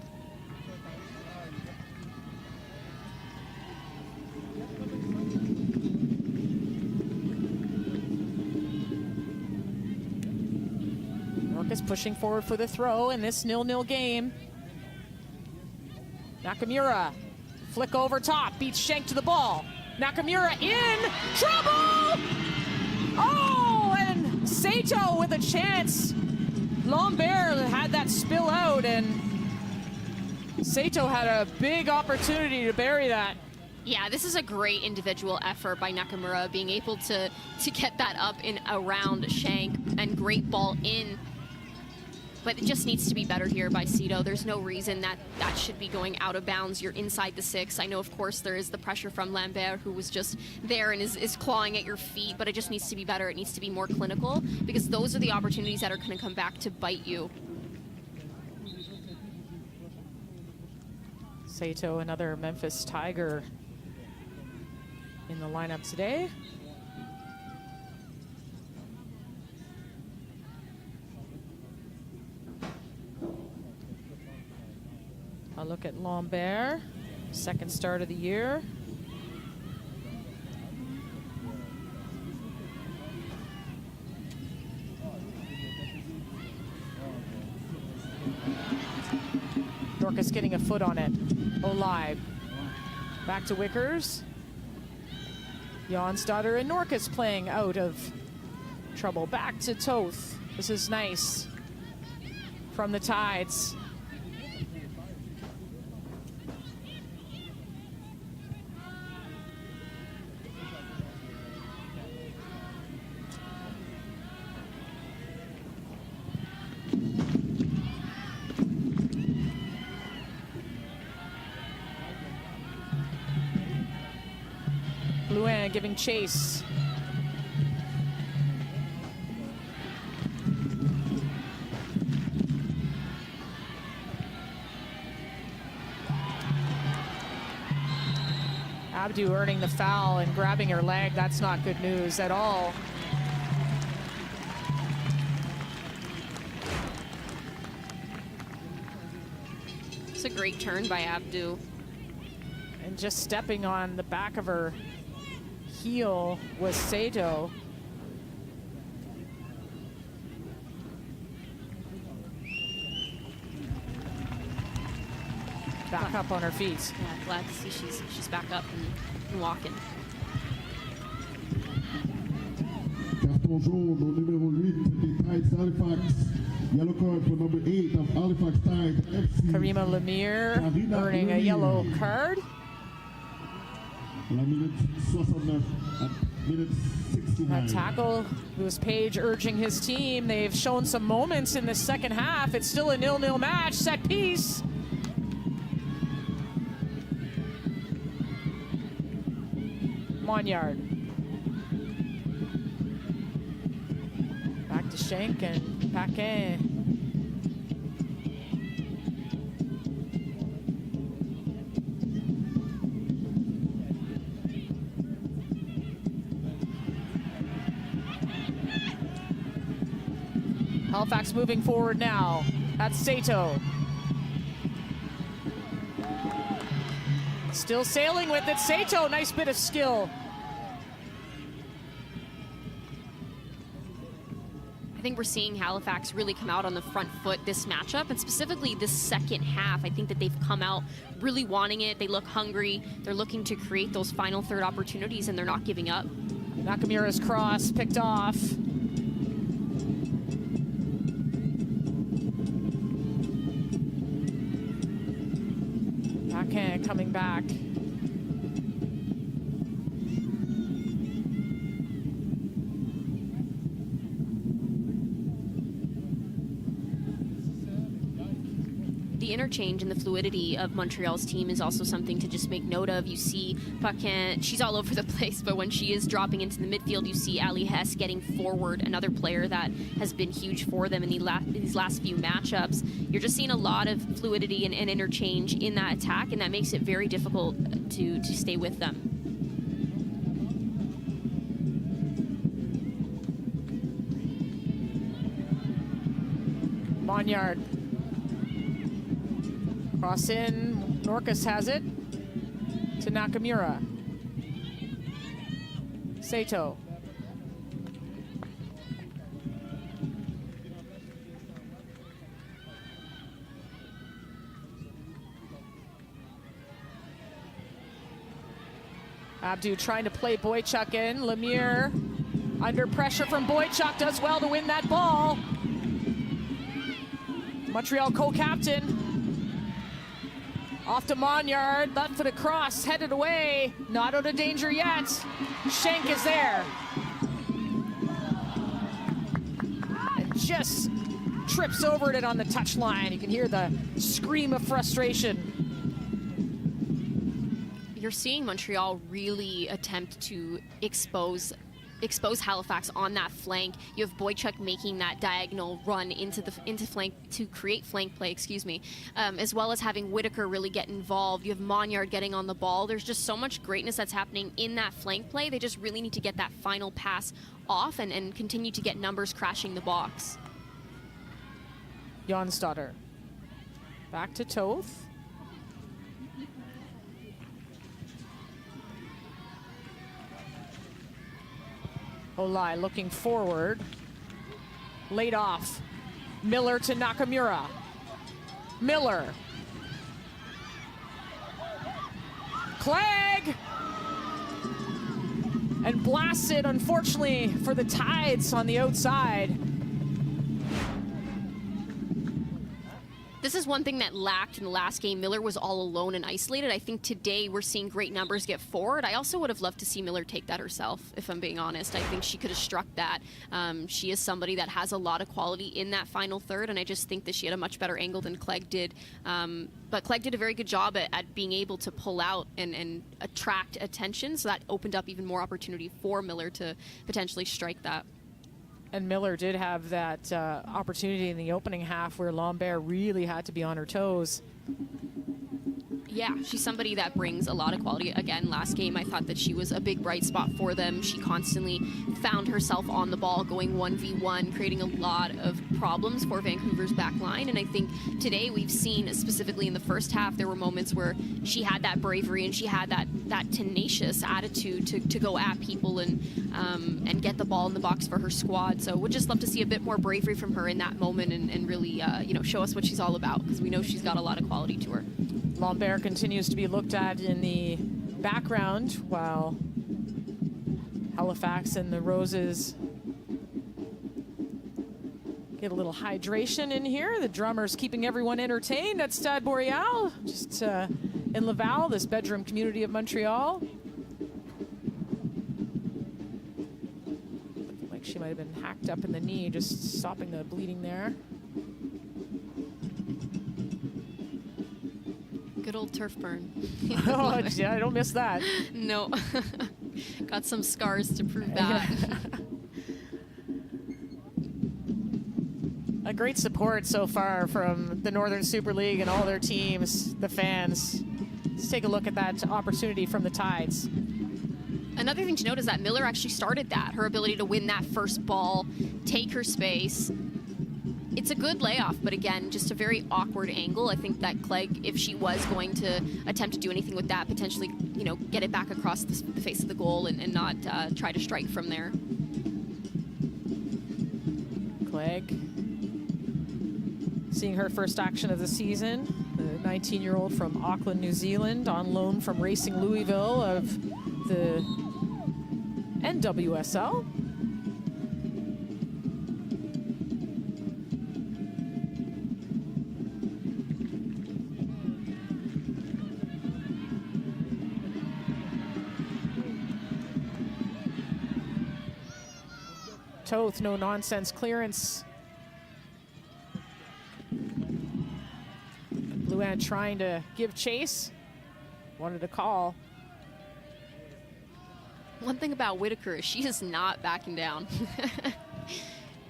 Speaker 1: Is pushing forward for the throw in this 0-0 game. Nakamura, flick over top, beats Schenk to the ball. Nakamura in trouble! Oh, and Sato with a chance Lambert had that spill out, and Sato had a big opportunity to bury that.
Speaker 2: Yeah, this is a great individual effort by Nakamura, being able to get that up and around Shank, and great ball in. But it just needs to be better here by Cito. There's no reason that that should be going out of bounds. You're inside the 6. I know, of course, there is the pressure from Lambert, who was just there and is clawing at your feet, but it just needs to be better. It needs to be more clinical, because those are the opportunities that are going to come back to bite you.
Speaker 1: Sato, another Memphis Tiger in the lineup today. A look at Lambert, second start of the year. Norcus getting a foot on it. Olive. Back to Wickers. Jonsdotter and Norcus playing out of trouble. Back to Toth. This is nice from the Tides. Luan giving chase. Abdu earning the foul and grabbing her leg. That's not good news at all.
Speaker 2: It's a great turn by Abdu.
Speaker 1: And just stepping on the back of her heel was Sato. Back up on her feet.
Speaker 2: Yeah, glad to see she's back up and walking.
Speaker 9: Carton jaune au numéro 8 des Tides Halifax. Yellow card for number 8 of Halifax Tide FC.
Speaker 1: Karima Lemire earning a yellow card.
Speaker 9: La minute 69 at minute 69.
Speaker 1: That tackle, Lewis Page urging his team. They've shown some moments in the second half. It's still a 0-0 match. Set piece. Monyard. Back to Shank and Paquin. Halifax moving forward now. That's Sato. Still sailing with it. Sato, nice bit of skill.
Speaker 2: I think we're seeing Halifax really come out on the front foot this matchup, and specifically this second half. I think that they've come out really wanting it. They look hungry. They're looking to create those final third opportunities, and they're not giving up.
Speaker 1: Nakamura's cross picked off. Paquin coming back.
Speaker 2: The interchange and the fluidity of Montreal's team is also something to just make note of. You see Paquin, she's all over the place, but when she is dropping into the midfield, you see Ali Hess getting forward, another player that has been huge for them in these last few matchups. You're just seeing a lot of fluidity and interchange in that attack, and that makes it very difficult to stay with them.
Speaker 1: Monyard. Cross in, Norcus has it to Nakamura. Sato. Abdu trying to play Boychuk in. Lemire under pressure from Boychuk, does well to win that ball. Montreal co-captain. Off to Monyard, left foot across, headed away. Not out of danger yet. Schenk is there. And just trips over it on the touchline. You can hear the scream of frustration.
Speaker 2: You're seeing Montreal really attempt to expose Halifax on that flank. You have Boychuk making that diagonal run into flank to create flank play, as well as having Whitaker really get involved. You have Monyard getting on the ball. There's just so much greatness that's happening in that flank play. They just really need to get that final pass off and continue to get numbers crashing the box.
Speaker 1: Jonsdotter. Back to Toth. Olai looking forward. Laid off. Miller to Nakamura. Miller. Clegg! And blasted, unfortunately, for the Tides on the outside.
Speaker 2: This is one thing that lacked in the last game. Miller was all alone and isolated. I think today we're seeing great numbers get forward. I also would have loved to see Miller take that herself, if I'm being honest. I think she could have struck that. She is somebody that has a lot of quality in that final third, and I just think that she had a much better angle than Clegg did. But Clegg did a very good job at being able to pull out and attract attention, so that opened up even more opportunity for Miller to potentially strike that.
Speaker 1: And Miller did have that opportunity in the opening half where Lambert really had to be on her toes.
Speaker 2: Yeah, she's somebody that brings a lot of quality. Again, last game, I thought that she was a big bright spot for them. She constantly found herself on the ball, going 1v1, creating a lot of problems for Vancouver's back line. And I think today we've seen, specifically in the first half, there were moments where she had that bravery and she had that tenacious attitude to go at people and get the ball in the box for her squad. So we'd just love to see a bit more bravery from her in that moment and really show us what she's all about, because we know she's got a lot of quality to her.
Speaker 1: Lambert continues to be looked at in the background while Halifax and the Roses get a little hydration in here. The drummer's keeping everyone entertained at Stade Boreal, just in Laval, this bedroom community of Montreal. Looking like she might have been hacked up in the knee, just stopping the bleeding there.
Speaker 2: Good old turf burn.
Speaker 1: Oh, yeah, I don't miss that.
Speaker 2: No. Got some scars to prove that.
Speaker 1: A great support so far from the Northern Super League and all their teams, the fans. Let's take a look at that opportunity from the Tides.
Speaker 2: Another thing to note is that Miller actually started that. Her ability to win that first ball, take her space. It's a good layoff, but again, just a very awkward angle. I think that Clegg, if she was going to attempt to do anything with that, potentially, get it back across the face of the goal and not try to strike from there.
Speaker 1: Clegg, seeing her first action of the season. The 19-year-old from Auckland, New Zealand, on loan from Racing Louisville of the NWSL. Toth, no nonsense clearance. Blue Ant trying to give chase. Wanted a call.
Speaker 2: One thing about Whitaker is she is not backing down.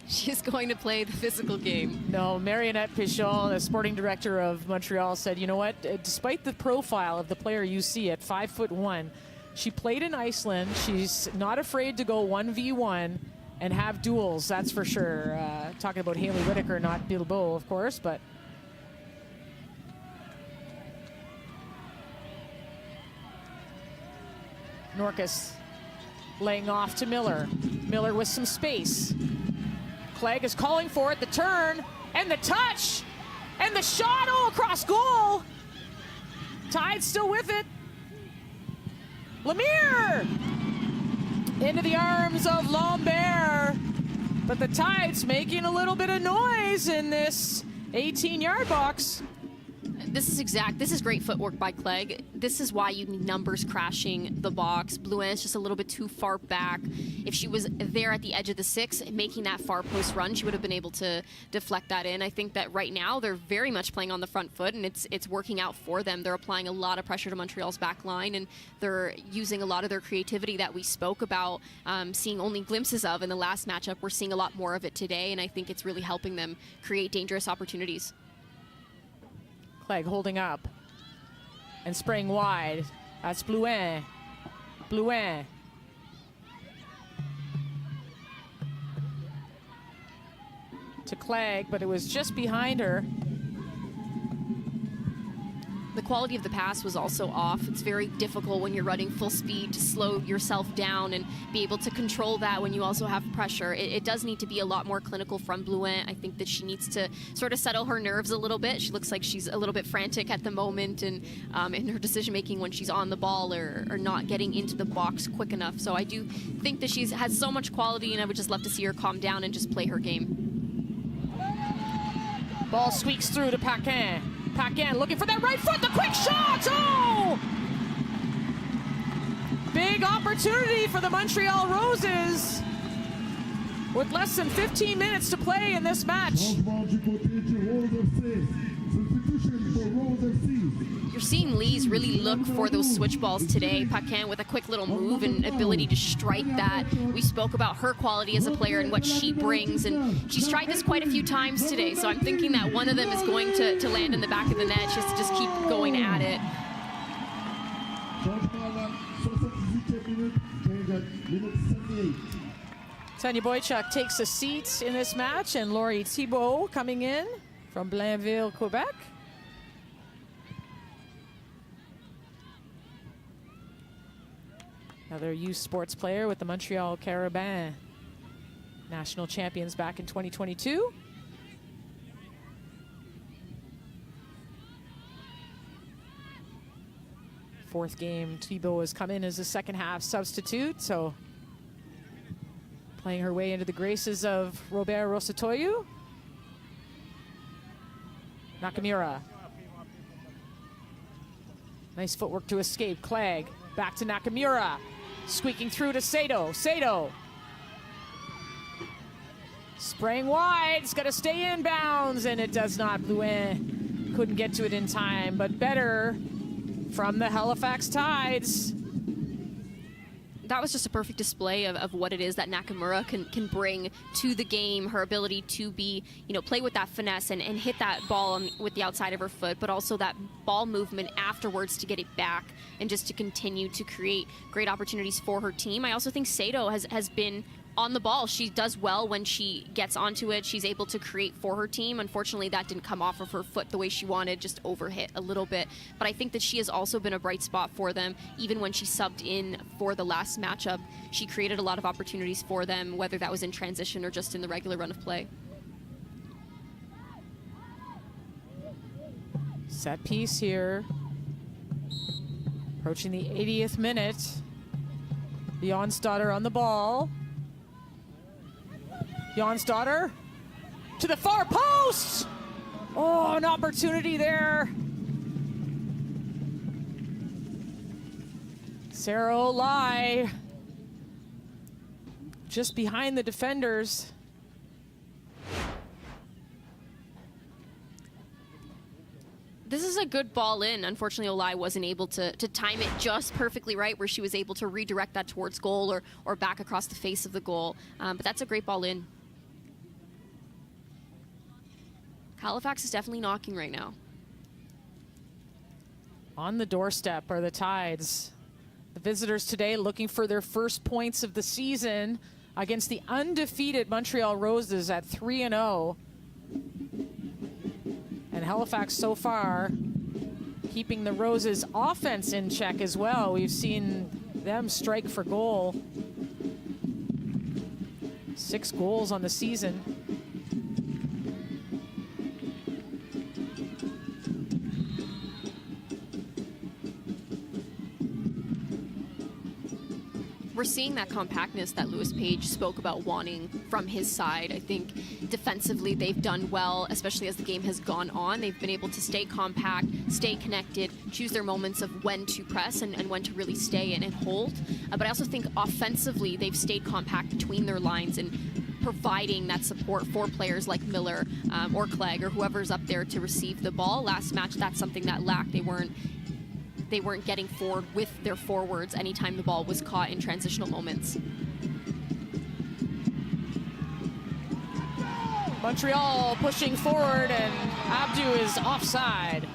Speaker 2: She's going to play the physical game.
Speaker 1: No, Marionnette Pichon, the sporting director of Montreal, said, you know what, despite the profile of the player you see at 5'1", she played in Iceland. She's not afraid to go 1v1 and have duels, that's for sure. Talking about Haley Whitaker, not Bilbao, of course, but Norcus laying off to Miller. Miller with some space. Clegg is calling for it, the turn, and the touch, and the shot, across goal. Tide still with it. Lemire! Into the arms of Lambert. But the Tide's making a little bit of noise in this 18-yard box.
Speaker 2: This is great footwork by Clegg. This is why you need numbers crashing the box. Blouin is just a little bit too far back. If she was there at the edge of the 6, making that far post run, she would have been able to deflect that in. I think that right now they're very much playing on the front foot, and it's working out for them. They're applying a lot of pressure to Montreal's back line, and they're using a lot of their creativity that we spoke about, seeing only glimpses of in the last matchup. We're seeing a lot more of it today, and I think it's really helping them create dangerous opportunities.
Speaker 1: Clegg holding up and spraying wide. That's Blouin. Blouin. To Clegg, but it was just behind her.
Speaker 2: The quality of the pass was also off. It's very difficult when you're running full speed to slow yourself down and be able to control that when you also have pressure. It does need to be a lot more clinical from Blouin. I think that she needs to sort of settle her nerves a little bit. She looks like she's a little bit frantic at the moment, and in her decision making when she's on the ball or not getting into the box quick enough. So I do think that she has so much quality, and I would just love to see her calm down and just play her game.
Speaker 1: Ball squeaks through to Paquin. Paquin looking for that right foot, the quick shot! Oh! Big opportunity for the Montreal Roses with less than 15 minutes to play in this match.
Speaker 2: You're seeing Lees really look for those switch balls today. Paquin with a quick little move and ability to strike that. We spoke about her quality as a player and what she brings, and she's tried this quite a few times today, so I'm thinking that one of them is going to land in the back of the net. She has to just keep going at it.
Speaker 1: Tanya Boychuk takes a seat in this match, and Laurie Thibault coming in from Blainville, Quebec. Another youth sports player with the Montreal Carabins, national champions back in 2022. Fourth game, Thibault has come in as a second half substitute, so playing her way into the graces of Robert Rosatoyu. Nakamura. Nice footwork to escape. Clegg back to Nakamura. Squeaking through to Sato. Sato. Spraying wide. It's got to stay inbounds, and it does not. Blouin couldn't get to it in time, but better from the Halifax Tides.
Speaker 2: That was just a perfect display of what it is that Nakamura can bring to the game. Her ability to be, play with that finesse and hit that ball with the outside of her foot, but also that ball movement afterwards to get it back and just to continue to create great opportunities for her team. I also think Sato has been on the ball. She does well when she gets onto it. She's able to create for her team. Unfortunately, that didn't come off of her foot the way she wanted, just overhit a little bit. But I think that she has also been a bright spot for them. Even when she subbed in for the last matchup, she created a lot of opportunities for them, whether that was in transition or just in the regular run of play.
Speaker 1: Set piece here. Approaching the 80th minute. Jonsdottir on the ball. Jonsdottir to the far post. Oh, an opportunity there. Sarah Olai just behind the defenders.
Speaker 2: This is a good ball in. Unfortunately, Olai wasn't able to time it just perfectly right where she was able to redirect that towards goal or back across the face of the goal. But that's a great ball in. Halifax is definitely knocking right now.
Speaker 1: On the doorstep are the Tides. The visitors today looking for their first points of the season against the undefeated Montreal Roses at 3-0. And Halifax so far keeping the Roses offense in check as well. We've seen them strike for goal. 6 goals on the season.
Speaker 2: we're seeing that compactness that Lewis Page spoke about wanting from his side. I think defensively they've done well, especially as the game has gone on. They've been able to stay compact, stay connected, choose their moments of when to press and when to really stay in and hold. But I also think offensively they've stayed compact between their lines and providing that support for players like Miller or Clegg or whoever's up there to receive the ball. Last match, that's something that lacked. They weren't getting forward with their forwards anytime the ball was caught in transitional moments.
Speaker 1: Montreal pushing forward, and Abdu is offside.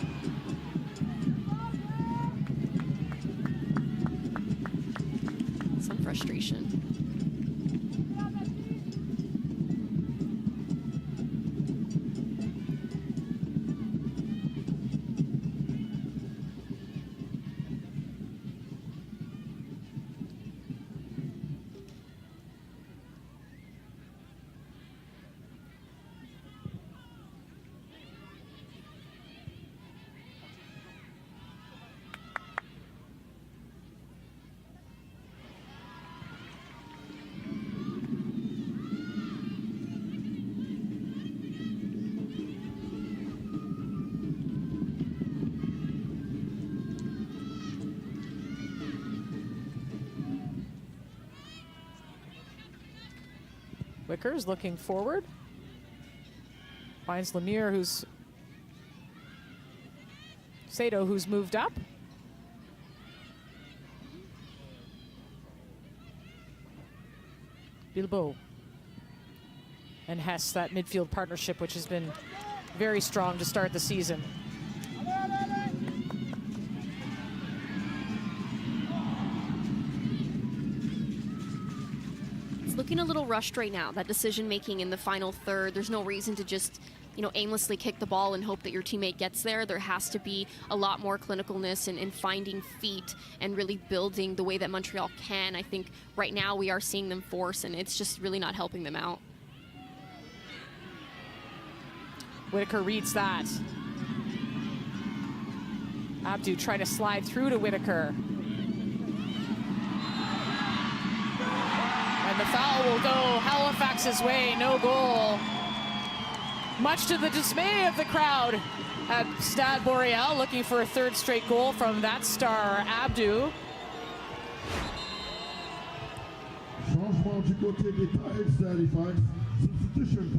Speaker 2: Some frustration.
Speaker 1: Wickers looking forward. Finds Lemire, Sato, who's moved up. Bilbao. And Hess, that midfield partnership, which has been very strong to start the season.
Speaker 2: Looking a little rushed right now, that decision making in the final third. There's no reason to just, aimlessly kick the ball and hope that your teammate gets there. There has to be a lot more clinicalness in finding feet and really building the way that Montreal can. I think right now we are seeing them force, and it's just really not helping them out.
Speaker 1: Whitaker reads that. Abdu trying to slide through to Whitaker. And the foul will go Halifax's way, no goal. Much to the dismay of the crowd at Stade Boreal, looking for a third straight goal from that star, Abdu.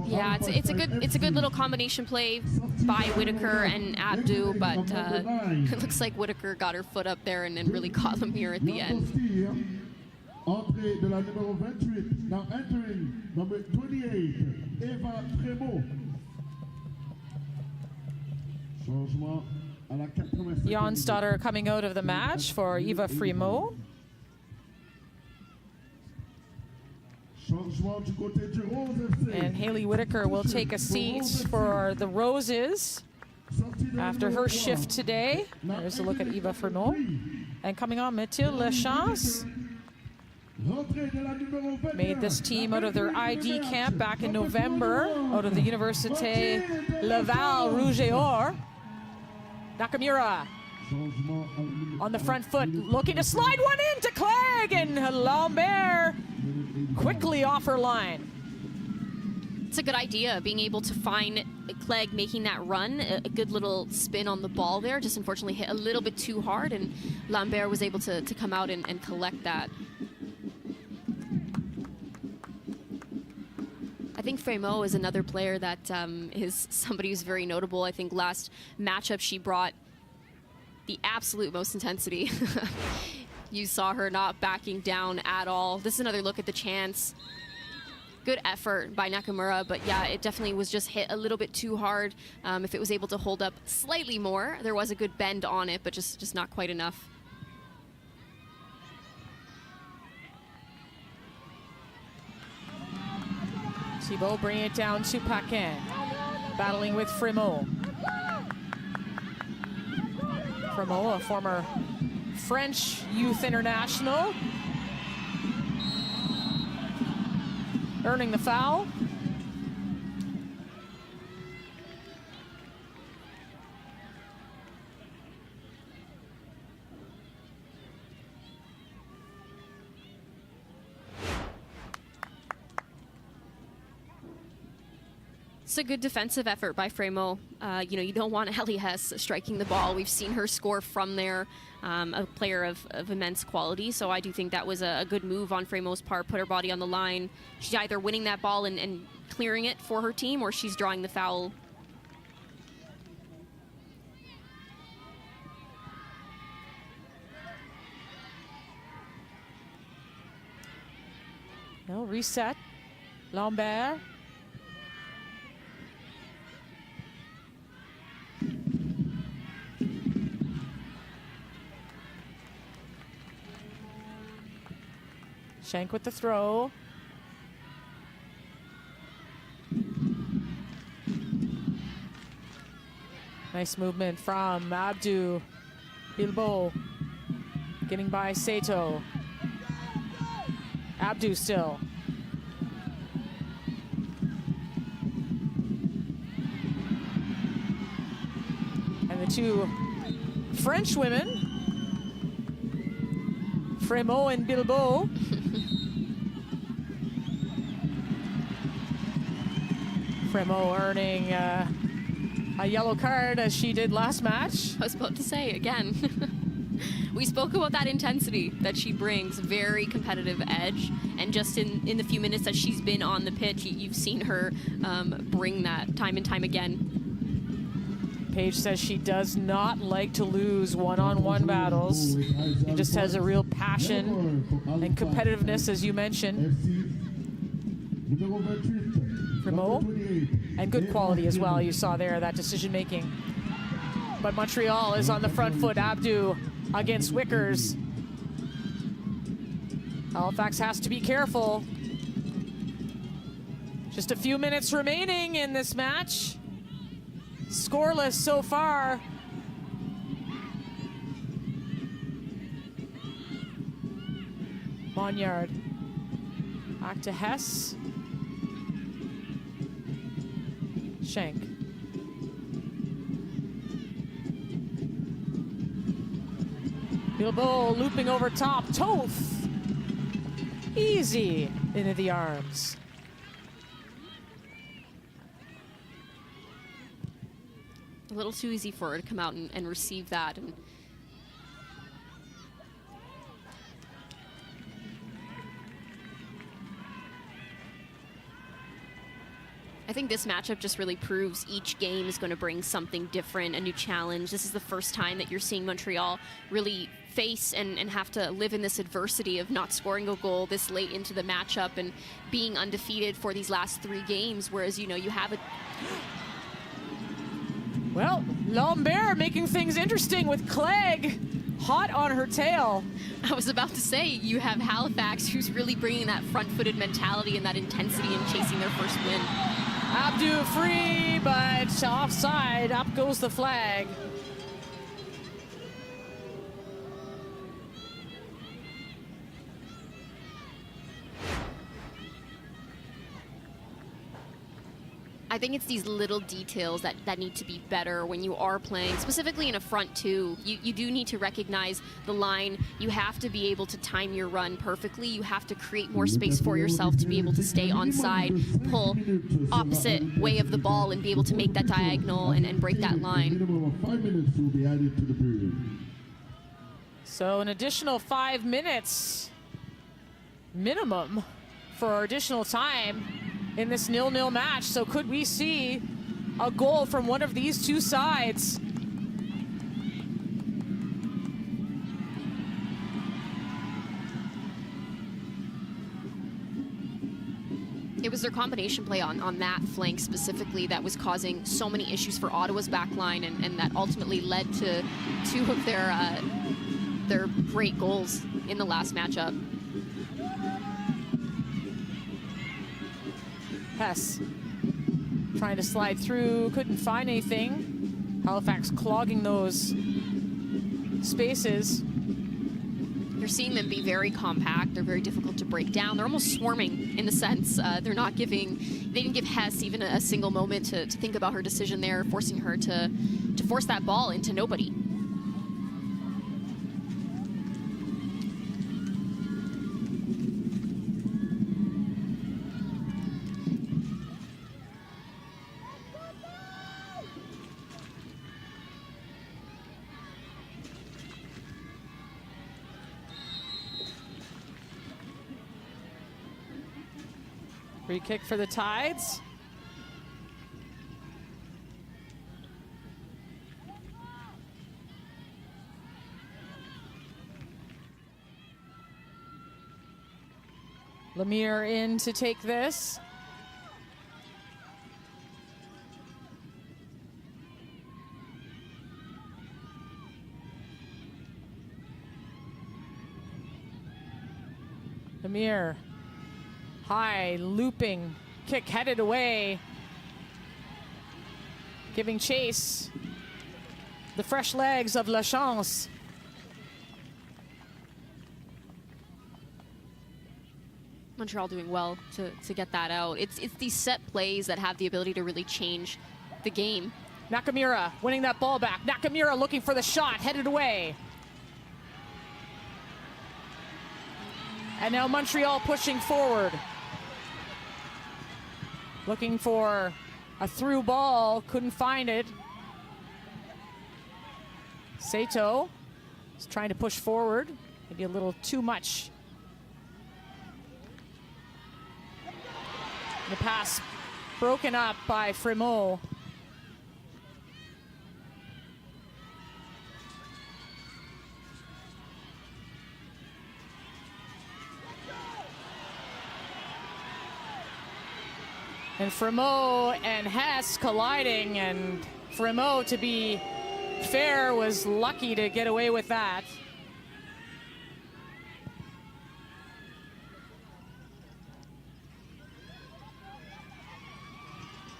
Speaker 2: Yeah, it's a good little combination play by Whitaker and Abdu, but it looks like Whitaker got her foot up there and really caught Lemire at the end.
Speaker 9: Entrée de la numéro 28, now entering number 28, Eva Frémaux. Changement à la 85e.
Speaker 1: Jonsdotter coming out of the match for Eva Frémaux. And Haley Whitaker will take a seat for the Roses after her shift today. There's a look at Eva Frémaux. And coming on, Mathilde Lachance. Made this team out of their ID camp back in November, out of the Université Laval Rouge et Or. Nakamura on the front foot, looking to slide one into Clegg, and Lambert quickly off her line.
Speaker 2: It's a good idea, being able to find Clegg making that run, a good little spin on the ball there, just unfortunately hit a little bit too hard, and Lambert was able to come out and collect that. I think Frémaux is another player that is somebody who's very notable. I think last matchup she brought the absolute most intensity. You saw her not backing down at all. This is another look at the chance. Good effort by Nakamura, but yeah, it definitely was just hit a little bit too hard. If it was able to hold up slightly more, there was a good bend on it, but just not quite enough.
Speaker 1: Thibault bringing it down to Paquin, battling with Frémaux. Frémaux, a former French youth international, earning the foul.
Speaker 2: It's a good defensive effort by Fremo. You don't want Ellie Hess striking the ball. We've seen her score from there, a player of immense quality. So I do think that was a good move on Fremo's part, put her body on the line. She's either winning that ball and clearing it for her team, or she's drawing the foul.
Speaker 1: No, reset. Lambert. Schenk with the throw. Nice movement from Abdu Bilbo. Getting by Sato. Abdu still. And the two French women, Fremo and Bilbo. Fremo earning a yellow card as she did last match.
Speaker 2: I was about to say again. We spoke about that intensity that she brings, very competitive edge, and just in the few minutes that she's been on the pitch, you've seen her bring that time and time again.
Speaker 1: Paige says she does not like to lose one-on-one battles. She just has a real passion and competitiveness, as you mentioned. Fremo, and good quality as well. You saw there that decision making. But Montreal is on the front foot. Abdu against Wickers. Halifax has to be careful. Just a few minutes remaining in this match. Scoreless so far. Monyard. Back to Hess. Schenk. Bilbo looping over top. Toth. Easy into the arms.
Speaker 2: A little too easy for her to come out and receive that. And I think this matchup just really proves each game is going to bring something different, a new challenge. This is the first time that you're seeing Montreal really face and have to live in this adversity of not scoring a goal this late into the matchup and being undefeated for these last 3 games, whereas, you have a...
Speaker 1: Well, Lambert making things interesting with Clegg hot on her tail.
Speaker 2: I was about to say, you have Halifax, who's really bringing that front-footed mentality and that intensity and chasing their first win.
Speaker 1: Abdu free, but offside. Up goes the flag.
Speaker 2: I think it's these little details that need to be better when you are playing, specifically in a front two. You do need to recognize the line. You have to be able to time your run perfectly. You have to create more space for yourself to be able to stay onside, pull opposite way of the ball, and be able to make that diagonal and break that line.
Speaker 1: So an additional 5 minutes minimum for additional time in this 0-0 match. So could we see a goal from one of these two sides?
Speaker 2: It was their combination play on that flank specifically that was causing so many issues for Ottawa's back line, and that ultimately led to 2 of their great goals in the last matchup.
Speaker 1: Hess trying to slide through, couldn't find anything. Halifax clogging those spaces.
Speaker 2: You're seeing them be very compact. They're very difficult to break down. They're almost swarming in the sense. They didn't give Hess even a single moment to think about her decision there, forcing her to force that ball into nobody.
Speaker 1: Free kick for the Tides. Lemire in to take this. Lemire, high, looping, kick headed away. Giving chase. The fresh legs of Lachance.
Speaker 2: Montreal doing well to get that out. It's these set plays that have the ability to really change the game.
Speaker 1: Nakamura winning that ball back. Nakamura looking for the shot, headed away. And now Montreal pushing forward. Looking for a through ball, couldn't find it. Sato is trying to push forward, maybe a little too much. The pass broken up by Fremont. And Fremont and Hess colliding, and Fremont, to be fair, was lucky to get away with that.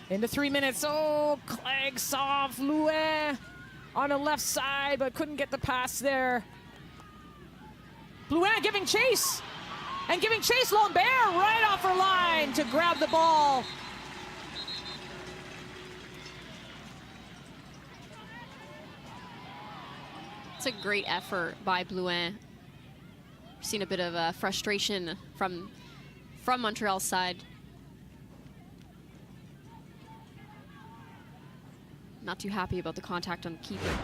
Speaker 1: Into 3 minutes. Oh, Clegg saw Blouin on the left side, but couldn't get the pass there. Blouin giving chase. And giving chase, Lambert right off her line to grab the ball.
Speaker 2: It's a great effort by Blouin. We've seen a bit of frustration from Montreal's side. Not too happy about the contact on the keeper.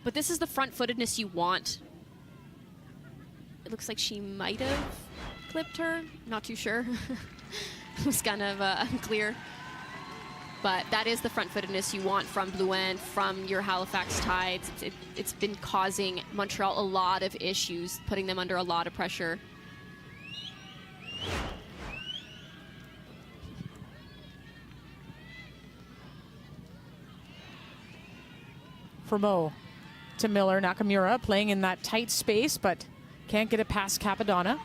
Speaker 2: But this is the front-footedness you want. It looks like she might have clipped her. Not too sure. It was kind of unclear. But that is the front-footedness you want from Blouin, from your Halifax Tides. It's been causing Montreal a lot of issues, putting them under a lot of pressure.
Speaker 1: Fremont to Miller. Nakamura playing in that tight space, but can't get it past Capadonna.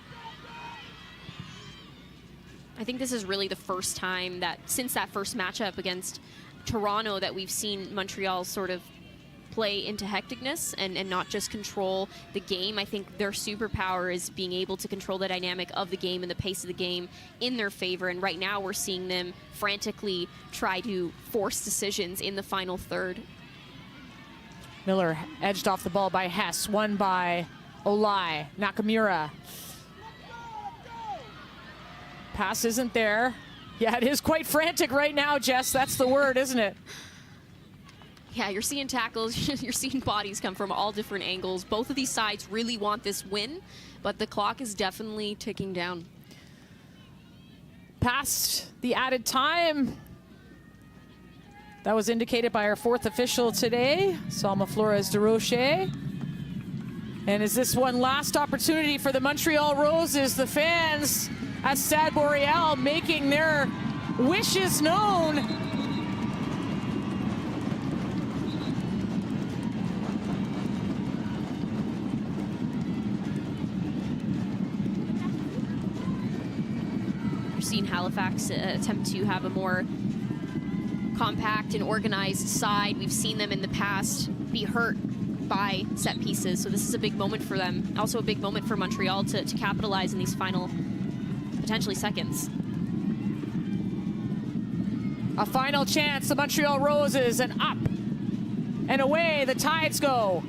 Speaker 2: I think this is really the first time that, since that first matchup against Toronto, that we've seen Montreal sort of play into hecticness and not just control the game. I think their superpower is being able to control the dynamic of the game and the pace of the game in their favor. And right now we're seeing them frantically try to force decisions in the final third.
Speaker 1: Miller edged off the ball by Hess, won by Olai. Nakamura. Pass isn't there. Yeah, it is quite frantic right now, Jess. That's the word, isn't it?
Speaker 2: Yeah, you're seeing tackles, you're seeing bodies come from all different angles. Both of these sides really want this win, but the clock is definitely ticking down.
Speaker 1: Past the added time. That was indicated by our fourth official today, Salma Flores de Rocher. And is this one last opportunity for the Montreal Roses, the fans at Stade Boreal making their wishes known.
Speaker 2: We're seeing Halifax attempt to have a more compact and organized side. We've seen them in the past be hurt by set pieces, so this is a big moment for them. Also a big moment for Montreal to capitalize in these final, potentially seconds.
Speaker 1: A final chance, the Montreal Roses, and up and away the Tides go.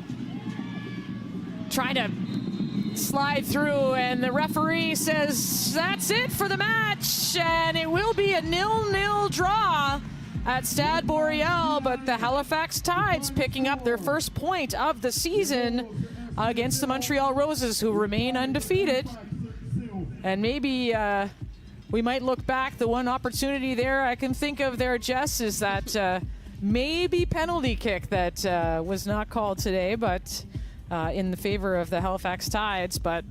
Speaker 1: Trying to slide through, and the referee says that's it for the match, and it will be a 0-0 draw at Stade Boreal, but the Halifax Tides picking up their first point of the season against the Montreal Roses, who remain undefeated. And maybe we might look back. The one opportunity there I can think of there, Jess, is that maybe penalty kick that was not called today, but in the favor of the Halifax Tides, but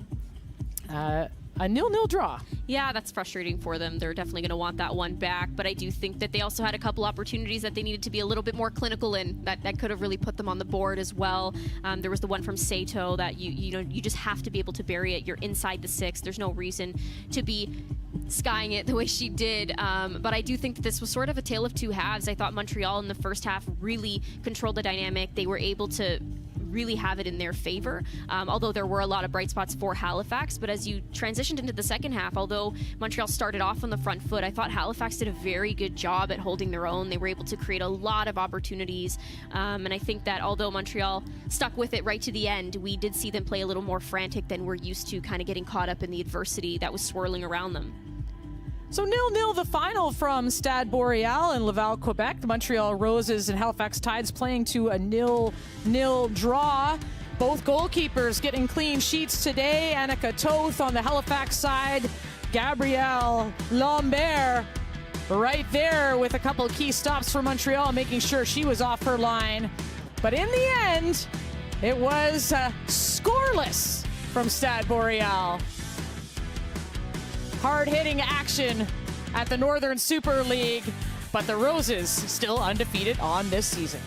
Speaker 1: a 0-0 draw.
Speaker 2: Yeah, that's frustrating for them. They're definitely going to want that one back, but I do think that they also had a couple opportunities that they needed to be a little bit more clinical in, that could have really put them on the board as well. There was the one from Sato that you just have to be able to bury it. You're inside the 6. There's no reason to be skying it the way she did, but I do think that this was sort of a tale of two halves. I thought Montreal in the first half really controlled the dynamic. They were able to really have it in their favor, although there were a lot of bright spots for Halifax. But as you transitioned into the second half, although Montreal started off on the front foot, I thought Halifax did a very good job at holding their own. They were able to create a lot of opportunities, and I think that although Montreal stuck with it right to the end, we did see them play a little more frantic than we're used to, kind of getting caught up in the adversity that was swirling around them.
Speaker 1: So 0-0 the final from Stade Boreal in Laval, Quebec. The Montreal Roses and Halifax Tides playing to a 0-0 draw. Both goalkeepers getting clean sheets today. Annika Toth on the Halifax side. Gabrielle Lambert right there with a couple of key stops for Montreal, making sure she was off her line. But in the end, it was scoreless from Stade Boreal. Hard-hitting action at the Northern Super League, but the Roses still undefeated on this season.